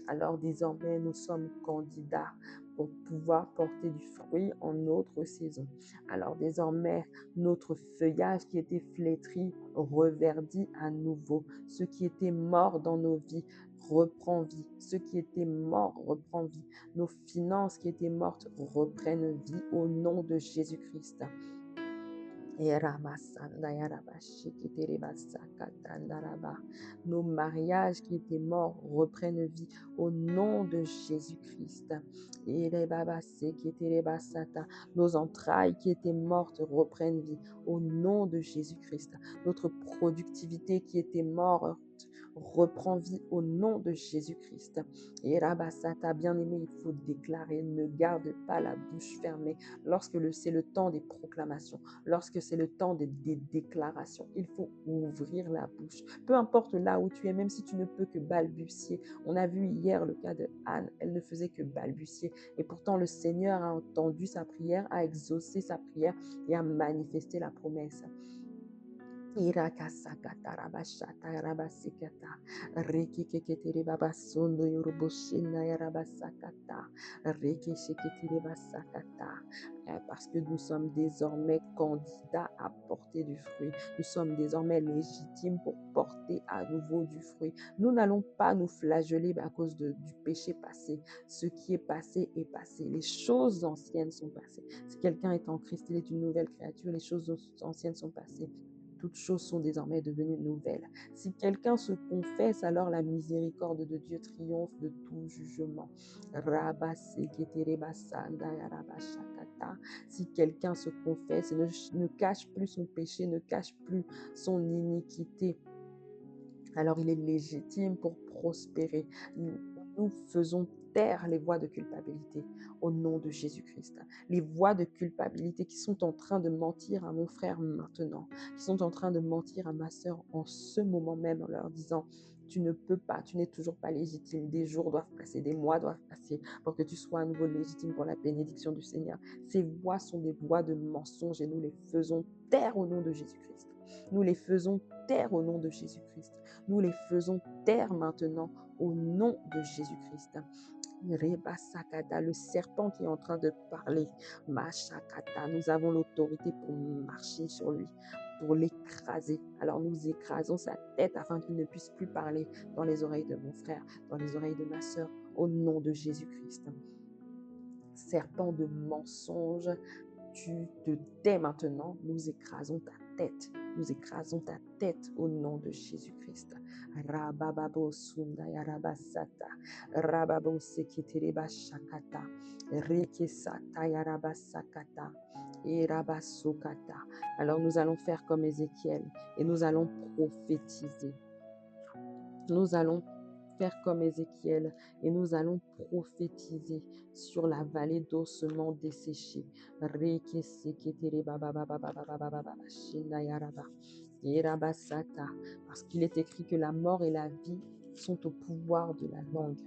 Alors désormais nous sommes candidats pour pouvoir porter du fruit en autre saison. Alors désormais, notre feuillage qui était flétri reverdit à nouveau. Ce qui était mort dans nos vies reprend vie. Ce qui était mort reprend vie. Nos finances qui étaient mortes reprennent vie au nom de Jésus-Christ. Nos mariages qui étaient morts reprennent vie au nom de Jésus-Christ. Nos entrailles qui étaient mortes reprennent vie au nom de Jésus-Christ. Notre productivité qui était morte reprend vie au nom de Jésus-Christ. Et Rabasata, bien-aimé, il faut déclarer, ne garde pas la bouche fermée lorsque c'est le temps des proclamations, lorsque c'est le temps des déclarations. Il faut ouvrir la bouche. Peu importe là où tu es, même si tu ne peux que balbutier. On a vu hier le cas de Anne, elle ne faisait que balbutier. Et pourtant, le Seigneur a entendu sa prière, a exaucé sa prière et a manifesté la promesse. Irakasakata rabashata rabasikata rekikeketere babasondo yoroboshina yarabasakata rekesheketere basakata. Parce que nous sommes désormais candidats à porter du fruit. Nous sommes désormais légitimes pour porter à nouveau du fruit. Nous n'allons pas nous flageller à cause du péché passé. Ce qui est passé est passé. Les choses anciennes sont passées. Si quelqu'un est en Christ, il est une nouvelle créature. Les choses anciennes sont passées. Toutes choses sont désormais devenues nouvelles. Si quelqu'un se confesse, alors la miséricorde de Dieu triomphe de tout jugement. Si quelqu'un se confesse et ne cache plus son péché, ne cache plus son iniquité, alors il est légitime pour prospérer. Nous faisons taire les voix de culpabilité au nom de Jésus-Christ. Les voix de culpabilité qui sont en train de mentir à mon frère maintenant, qui sont en train de mentir à ma sœur en ce moment même en leur disant tu ne peux pas, tu n'es toujours pas légitime, des jours doivent passer, des mois doivent passer pour que tu sois à nouveau légitime pour la bénédiction du Seigneur. Ces voix sont des voix de mensonges et nous les faisons taire au nom de Jésus-Christ. Nous les faisons taire au nom de Jésus-Christ. Nous les faisons taire maintenant au nom de Jésus-Christ. Rebasakata, le serpent qui est en train de parler. Mashakata, nous avons l'autorité pour marcher sur lui, pour l'écraser. Alors nous écrasons sa tête afin qu'il ne puisse plus parler dans les oreilles de mon frère, dans les oreilles de ma sœur, au nom de Jésus-Christ. Serpent de mensonge, tu te tais maintenant, nous écrasons ta tête. Nous écrasons ta tête au nom de Jésus-Christ. Rabababo sundaya rabasata. Rababo seketereba shakata. Rekesata yarabasakata. Et rabasokata. Alors nous allons faire comme Ézéchiel et nous allons prophétiser. Nous allons faire comme Ézéchiel et nous allons prophétiser sur la vallée d'ossements desséchés. Parce qu'il est écrit que la mort et la vie sont au pouvoir de la langue.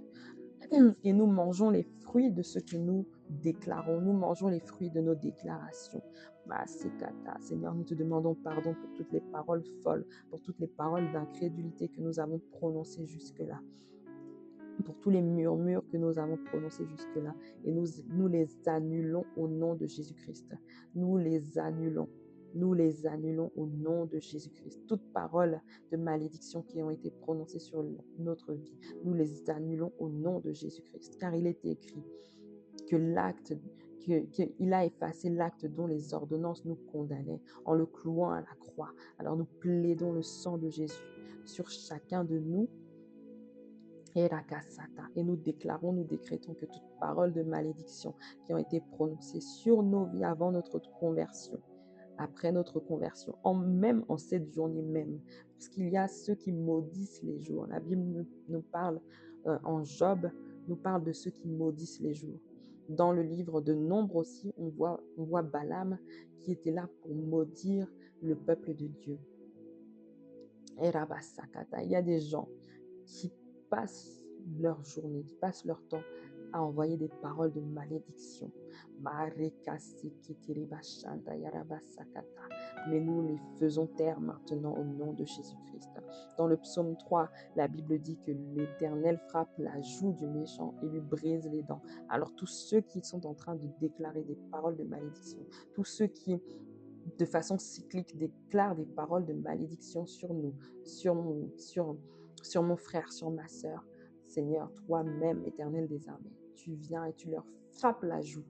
Et nous mangeons les fruits de ce que nous déclarons. Nous mangeons les fruits de nos déclarations. Seigneur, nous te demandons pardon pour toutes les paroles folles, pour toutes les paroles d'incrédulité que nous avons prononcées jusque-là, pour tous les murmures que nous avons prononcés jusque-là. Et nous les annulons au nom de Jésus-Christ. Nous les annulons. Nous les annulons au nom de Jésus-Christ. Toutes paroles de malédiction qui ont été prononcées sur notre vie, nous les annulons au nom de Jésus-Christ. Car il est écrit que qu'il a effacé l'acte dont les ordonnances nous condamnaient en le clouant à la croix. Alors nous plaidons le sang de Jésus sur chacun de nous. Et nous déclarons, nous décrétons que toute parole de malédiction qui ont été prononcées sur nos vies avant notre conversion, après notre conversion, même en cette journée même, parce qu'il y a ceux qui maudissent les jours. La Bible nous parle en Job, nous parle de ceux qui maudissent les jours. Dans le livre de Nombre aussi, on voit Balaam qui était là pour maudire le peuple de Dieu. Et Rabasakata, il y a des gens qui passent leur journée, qui passent leur temps à envoyer des paroles de malédiction. Mais nous les faisons taire maintenant au nom de Jésus-Christ. Dans le psaume 3, la Bible dit que l'Éternel frappe la joue du méchant et lui brise les dents. Alors tous ceux qui sont en train de déclarer des paroles de malédiction, tous ceux qui de façon cyclique déclarent des paroles de malédiction sur nous, sur mon frère, sur ma sœur, Seigneur, toi-même, Éternel des armées, tu viens et tu leur frappes la joue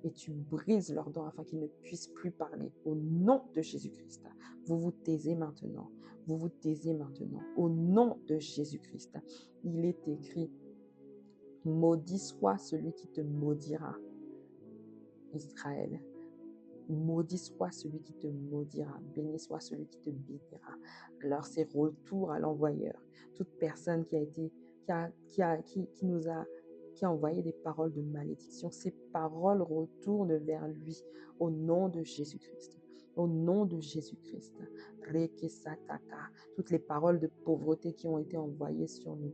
et tu brises leurs dents afin qu'ils ne puissent plus parler. Au nom de Jésus-Christ, vous vous taisez maintenant. Vous vous taisez maintenant. Au nom de Jésus-Christ, il est écrit, maudit soit celui qui te maudira, Israël. Maudit soit celui qui te maudira, béni soit celui qui te bénira. Alors c'est retour à l'envoyeur. Toute personne qui a envoyé des paroles de malédiction, ces paroles retournent vers lui au nom de Jésus-Christ. Au nom de Jésus-Christ. Rekesataka. Toutes les paroles de pauvreté qui ont été envoyées sur nous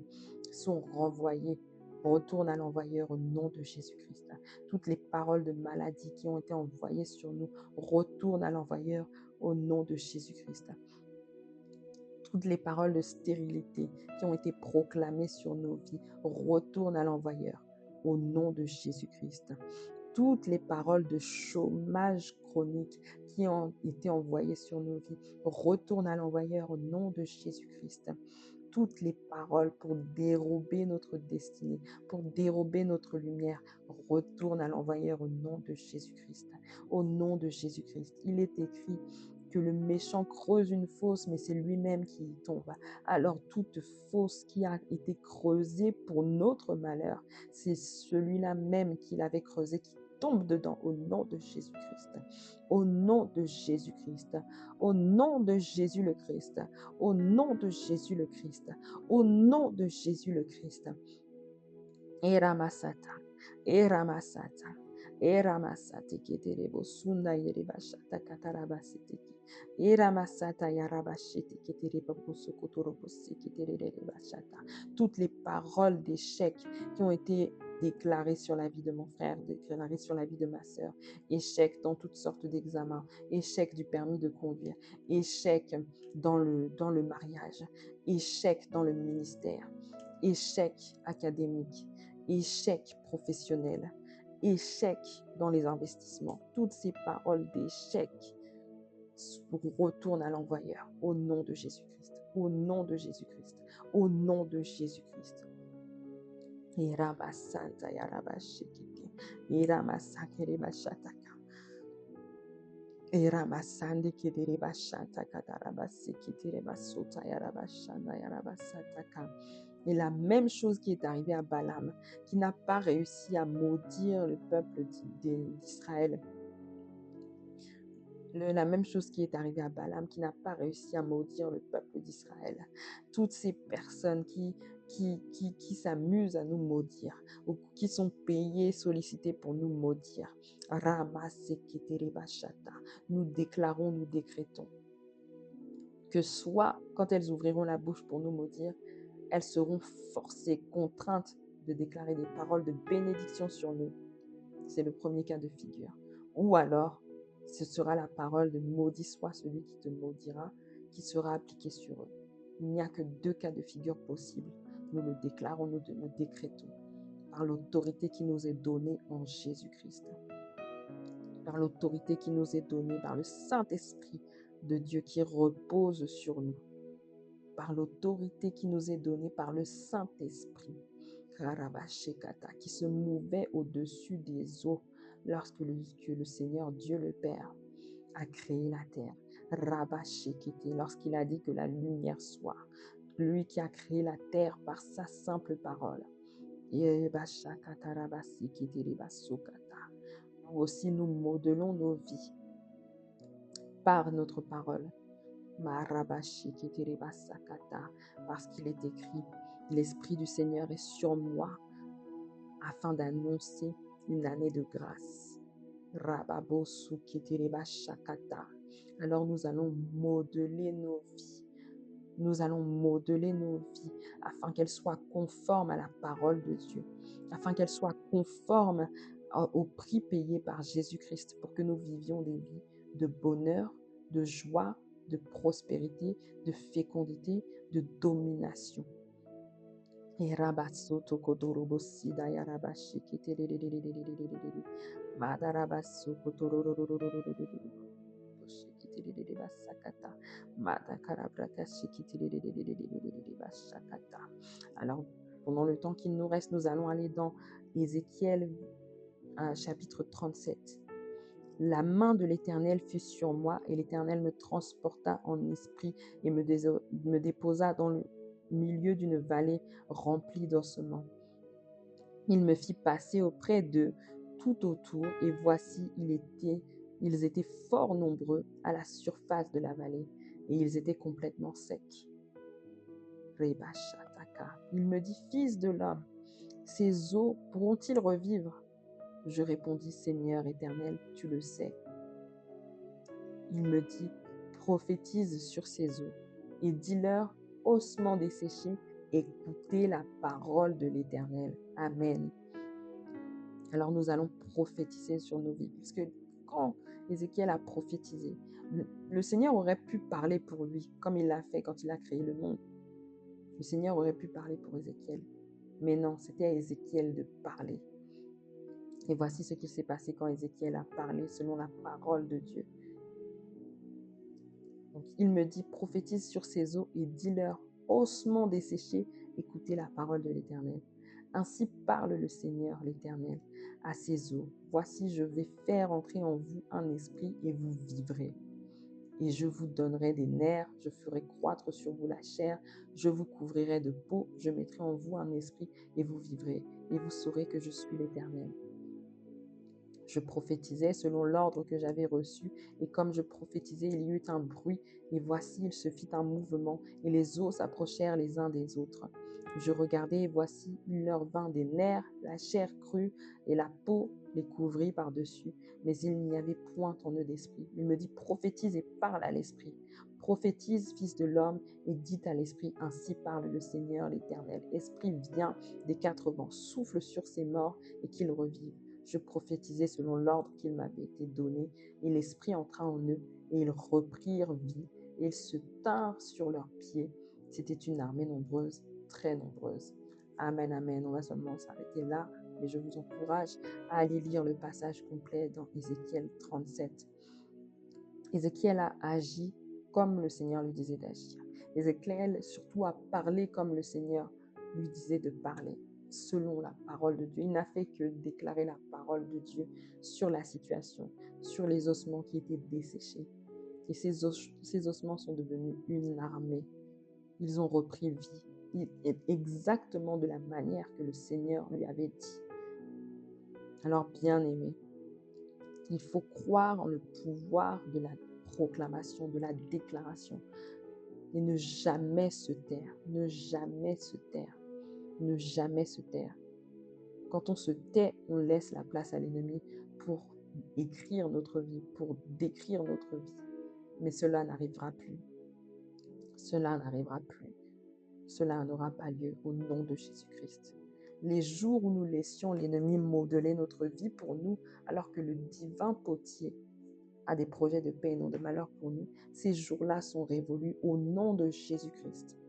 sont renvoyées. Retourne à l'envoyeur au nom de Jésus-Christ. Toutes les paroles de maladie qui ont été envoyées sur nous retournent à l'envoyeur au nom de Jésus-Christ. Toutes les paroles de stérilité qui ont été proclamées sur nos vies retournent à l'envoyeur au nom de Jésus-Christ. Toutes les paroles de chômage chronique qui ont été envoyées sur nos vies retournent à l'envoyeur au nom de Jésus-Christ. Toutes les paroles pour dérober notre destinée, pour dérober notre lumière, retournent à l'envoyeur au nom de Jésus-Christ. Au nom de Jésus-Christ. Il est écrit que le méchant creuse une fosse, mais c'est lui-même qui y tombe. Alors toute fosse qui a été creusée pour notre malheur, c'est celui-là même qui l'avait creusé qui tombe dedans au nom de Jésus-Christ. Au nom de Jésus-Christ. Au nom de Jésus le Christ. Au nom de Jésus le Christ. Au nom de Jésus le Christ. Eramasata. Eramasata. Eramasate keterebo sunda yerebashata katarabasiteki. Eramasata yarabashete keterebo sokotorobosi keterebashata. Toutes les paroles d'échec qui ont été déclarées sur la vie de mon frère, déclarées sur la vie de ma sœur, échec dans toutes sortes d'examens, échec du permis de conduire, échec dans le mariage, échec dans le ministère, échec académique, échec professionnel, échec dans les investissements. Toutes ces paroles d'échec retournent à l'envoyeur au nom de Jésus-Christ. Au nom de Jésus-Christ. Au nom de Jésus-Christ. Irabasanta yarabashikiti. Iramasakerebashataka. Iramasande kederebashata kadarabasikitirebasuta yarabashanda yarabasataka. Et la même chose qui est arrivée à Balaam, qui n'a pas réussi à maudire le peuple d'Israël. La même chose qui est arrivée à Balaam, qui n'a pas réussi à maudire le peuple d'Israël. Toutes ces personnes qui s'amusent à nous maudire, ou qui sont payées, sollicitées pour nous maudire. Nous déclarons, nous décrétons que soit quand elles ouvriront la bouche pour nous maudire, elles seront forcées, contraintes de déclarer des paroles de bénédiction sur nous. C'est le premier cas de figure. Ou alors, ce sera la parole de maudit soit celui qui te maudira, qui sera appliquée sur eux. Il n'y a que deux cas de figure possibles. Nous le déclarons, nous le décrétons, par l'autorité qui nous est donnée en Jésus-Christ. Par l'autorité qui nous est donnée, par le Saint-Esprit de Dieu qui repose sur nous. Par l'autorité qui nous est donnée par le Saint-Esprit, qui se mouvait au-dessus des eaux, que le Seigneur Dieu le Père a créé la terre. Rabashekete, lorsqu'il a dit que la lumière soit. Lui qui a créé la terre par sa simple parole. Nous aussi, nous modelons nos vies par notre parole. Parce qu'il est écrit, l'Esprit du Seigneur est sur moi afin d'annoncer une année de grâce. Alors nous allons modeler nos vies. Nous allons modeler nos vies afin qu'elles soient conformes à la parole de Dieu, afin qu'elles soient conformes au prix payé par Jésus-Christ pour que nous vivions des vies de bonheur, de joie, de prospérité, de fécondité, de domination. Alors, pendant le temps qu'il nous reste, nous allons aller dans Ézéchiel chapitre 37. La main de l'Éternel fut sur moi et l'Éternel me transporta en esprit et me déposa dans le milieu d'une vallée remplie d'ossements. Il me fit passer auprès d'eux tout autour et voici, ils étaient fort nombreux à la surface de la vallée et ils étaient complètement secs. Il me dit, fils de l'homme, ces eaux pourront-ils revivre? Je répondis, Seigneur éternel, tu le sais. Il me dit, prophétise sur ces eaux et dis-leur, ossements desséchés, écoutez la parole de l'Éternel. Amen. Alors nous allons prophétiser sur nos vies, puisque quand Ézéchiel a prophétisé, le Seigneur aurait pu parler pour lui, comme il l'a fait quand il a créé le monde. Le Seigneur aurait pu parler pour Ézéchiel. Mais non, c'était à Ézéchiel de parler. Et voici ce qui s'est passé quand Ézéchiel a parlé selon la parole de Dieu. Donc, il me dit, prophétise sur ces eaux et dis-leur, ossements desséchés, écoutez la parole de l'Éternel. Ainsi parle le Seigneur l'Éternel à ces eaux. Voici, je vais faire entrer en vous un esprit et vous vivrez. Et je vous donnerai des nerfs, je ferai croître sur vous la chair, je vous couvrirai de peau, je mettrai en vous un esprit et vous vivrez. Et vous saurez que je suis l'Éternel. Je prophétisais selon l'ordre que j'avais reçu, et comme je prophétisais, il y eut un bruit, et voici, il se fit un mouvement, et les os s'approchèrent les uns des autres. Je regardai, et voici, il leur vint des nerfs, la chair crue, et la peau les couvrit par-dessus, mais il n'y avait point en eux d'esprit. Il me dit, prophétise et parle à l'esprit. Prophétise, fils de l'homme, et dis à l'esprit, ainsi parle le Seigneur l'Éternel. Esprit, viens des quatre vents, souffle sur ces morts, et qu'ils revivent. Je prophétisais selon l'ordre qu'il m'avait été donné, et l'Esprit entra en eux, et ils reprirent vie, et ils se tinrent sur leurs pieds. C'était une armée nombreuse, très nombreuse. Amen, amen. On va seulement s'arrêter là, mais je vous encourage à aller lire le passage complet dans Ézéchiel 37. Ézéchiel a agi comme le Seigneur lui disait d'agir. Ézéchiel surtout a parlé comme le Seigneur lui disait de parler, selon la parole de Dieu. Il n'a fait que déclarer la parole de Dieu sur la situation, sur les ossements qui étaient desséchés. Et ces ossements sont devenus une armée. Ils ont repris vie, exactement de la manière que le Seigneur lui avait dit. Alors, bien-aimés, il faut croire en le pouvoir de la proclamation, de la déclaration. Et ne jamais se taire, ne jamais se taire, ne jamais se taire. Quand on se tait, on laisse la place à l'ennemi pour écrire notre vie, pour décrire notre vie. Mais cela n'arrivera plus. Cela n'arrivera plus. Cela n'aura pas lieu au nom de Jésus-Christ. Les jours où nous laissions l'ennemi modeler notre vie pour nous, alors que le divin potier a des projets de paix et non de malheur pour nous, ces jours-là sont révolus au nom de Jésus-Christ.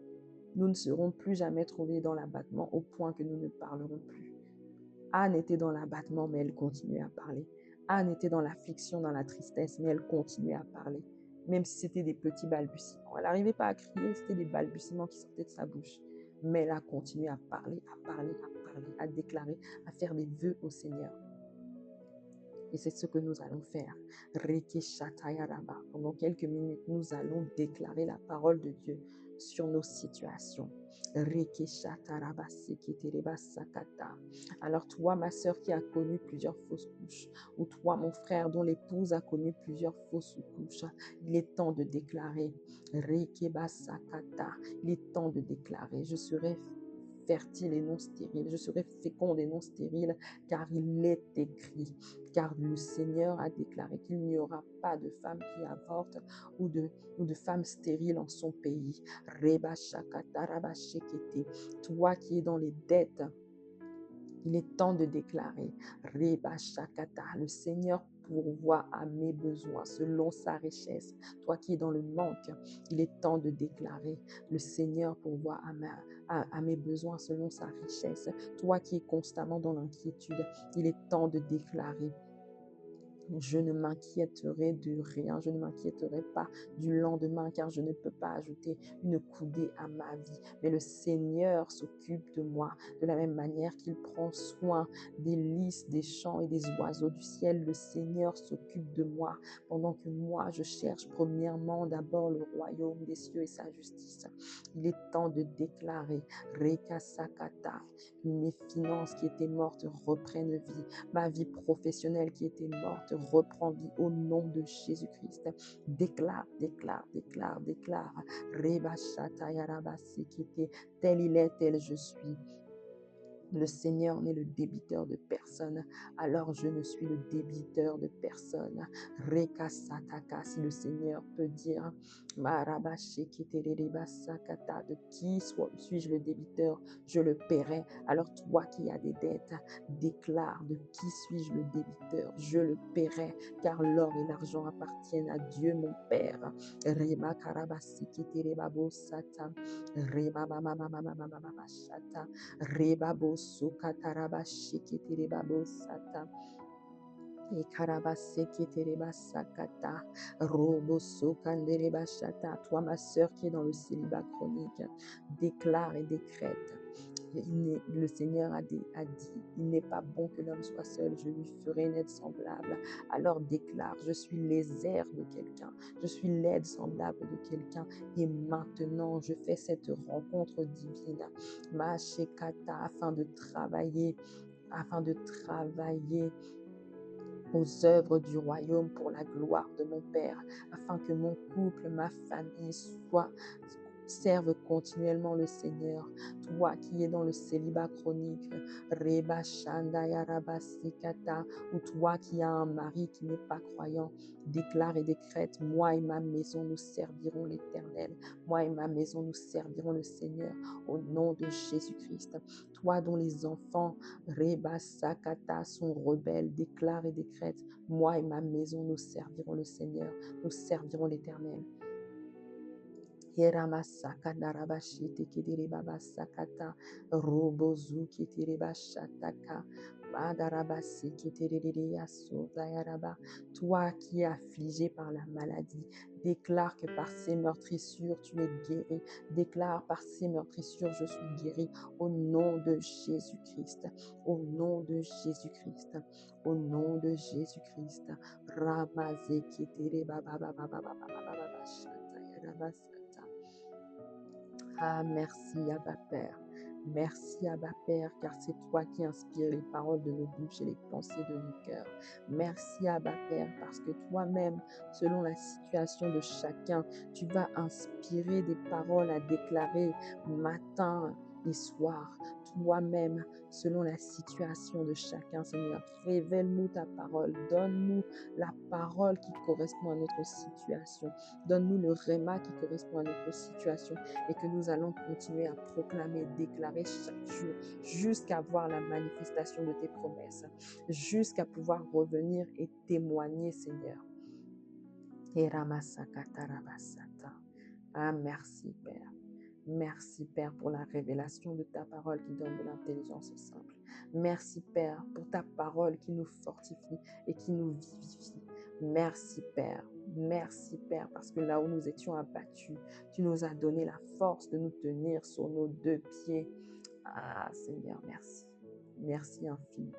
Nous ne serons plus jamais trouvés dans l'abattement au point que nous ne parlerons plus. Anne était dans l'abattement, mais elle continuait à parler. Anne était dans l'affliction, dans la tristesse, mais elle continuait à parler. Même si c'était des petits balbutiements. Elle n'arrivait pas à crier, c'était des balbutiements qui sortaient de sa bouche. Mais elle a continué à parler, à parler, à parler, à déclarer, à faire des vœux au Seigneur. Et c'est ce que nous allons faire. Rekeshatayaraba. Pendant quelques minutes, nous allons déclarer la parole de Dieu sur nos situations. Rekeshatarabaseketerebasakata. Alors toi, ma sœur qui a connu plusieurs fausses couches, ou toi, mon frère dont l'épouse a connu plusieurs fausses couches, il est temps de déclarer. Rekebasakata. Il est temps de déclarer. Je serai fertile et non stérile. Je serai féconde et non stérile, car il est écrit. Car le Seigneur a déclaré qu'il n'y aura pas de femme qui avorte ou de femme stérile en son pays. Reba shakata raba shekete. Toi qui es dans les dettes, il est temps de déclarer. Reba shakata. Le Seigneur pourvoit à mes besoins selon sa richesse. Toi qui es dans le manque, il est temps de déclarer. Le Seigneur pourvoit à mes besoins selon sa richesse. Toi qui es constamment dans l'inquiétude, il est temps de déclarer. Je ne m'inquiéterai de rien, je ne m'inquiéterai pas du lendemain, car je ne peux pas ajouter une coudée à ma vie. Mais le Seigneur s'occupe de moi de la même manière qu'il prend soin des lys, des champs et des oiseaux du ciel. Le Seigneur s'occupe de moi pendant que moi, je cherche premièrement d'abord le royaume des cieux et sa justice. Il est temps de déclarer Reka Sakata, mes finances qui étaient mortes reprennent vie. Ma vie professionnelle qui était morte reprend vie au nom de Jésus-Christ. Déclare, déclare, déclare, déclare. Reba Shataya Raba Sekete. Tel il est, tel je suis. Le Seigneur n'est le débiteur de personne, alors je ne suis le débiteur de personne. Reka Sataka, si le Seigneur peut dire, Maraba Sheketereba Sakata, de qui suis-je le débiteur, je le paierai. Alors toi qui as des dettes, déclare, de qui suis-je le débiteur, je le paierai, car l'or et l'argent appartiennent à Dieu mon Père. Reba Karaba Seketereba Bosata, Reba Mama Mama Mama Mama Shata. Rebabo sukataraba shiketerebabo sata. Ekaraba seketereba sakata. Robo sukandereba shata. Toi, ma sœur qui est dans le célibat chronique, déclare et décrète. Le Seigneur a dit, il n'est pas bon que l'homme soit seul, je lui ferai une aide semblable. Alors déclare, je suis les airs de quelqu'un, je suis l'aide semblable de quelqu'un. Et maintenant, je fais cette rencontre divine, ma shekata, afin de travailler aux œuvres du royaume pour la gloire de mon Père, afin que mon couple, ma famille serve continuellement le Seigneur. Toi qui es dans le célibat chronique, Reba Shandaya Raba Sikata, ou toi qui as un mari qui n'est pas croyant, déclare et décrète, moi et ma maison, nous servirons l'Éternel. Moi et ma maison, nous servirons le Seigneur au nom de Jésus-Christ. Toi dont les enfants, Reba Sakata, sont rebelles, déclare et décrète, moi et ma maison, nous servirons le Seigneur, nous servirons l'Éternel. Yeramasaka darabashite kidiri baba sakata robozu kitiri bashataka madarabasi kitiri yaso dayaraba. Toi qui es affligé par la maladie, déclare que par ces meurtrissures tu es guéri. Déclare par ces meurtrissures je suis guéri au nom de Jésus-Christ. Au nom de Jésus-Christ. Au nom de Jésus-Christ. Ramazé kitiri baba baba baba baba baba shatayarabasa. Ah, merci Abba Père. Merci Abba Père, car c'est toi qui inspires les paroles de nos bouches et les pensées de nos cœurs. Merci Abba Père, parce que toi-même, selon la situation de chacun, tu vas inspirer des paroles à déclarer matin et soir. Toi-même, selon la situation de chacun, Seigneur, révèle-nous ta parole. Donne-nous la parole qui correspond à notre situation. Donne-nous le réma qui correspond à notre situation et que nous allons continuer à proclamer, déclarer chaque jour jusqu'à voir la manifestation de tes promesses, jusqu'à pouvoir revenir et témoigner, Seigneur. Ah, merci Père. Merci Père pour la révélation de ta parole qui donne de l'intelligence simple. Merci Père pour ta parole qui nous fortifie et qui nous vivifie. Merci Père. Merci Père parce que là où nous étions abattus, tu nous as donné la force de nous tenir sur nos deux pieds. Ah Seigneur, merci. Merci infini.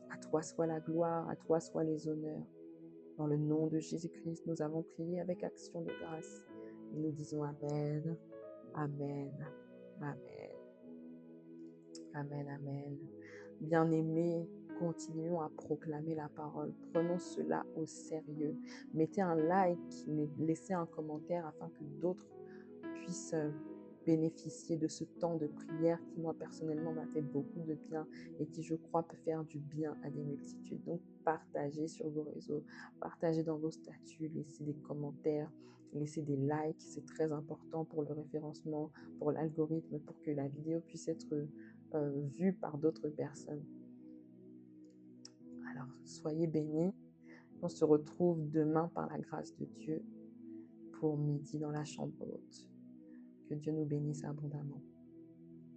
À toi toi soit la gloire, à toi soient les honneurs. Dans le nom de Jésus-Christ, nous avons prié avec action de grâce. Et nous disons Amen, Amen, Amen, Amen, Amen. Bien-aimés, continuons à proclamer la parole. Prenons cela au sérieux. Mettez un like, laissez un commentaire afin que d'autres puissent bénéficier de ce temps de prière qui, moi, personnellement, m'a fait beaucoup de bien et qui, je crois, peut faire du bien à des multitudes. Donc, partagez sur vos réseaux, partagez dans vos statuts, laissez des commentaires, laissez des likes. C'est très important pour le référencement, pour l'algorithme, pour que la vidéo puisse être vue par d'autres personnes. Alors, soyez bénis. On se retrouve demain par la grâce de Dieu pour midi dans la chambre haute. Que Dieu nous bénisse abondamment.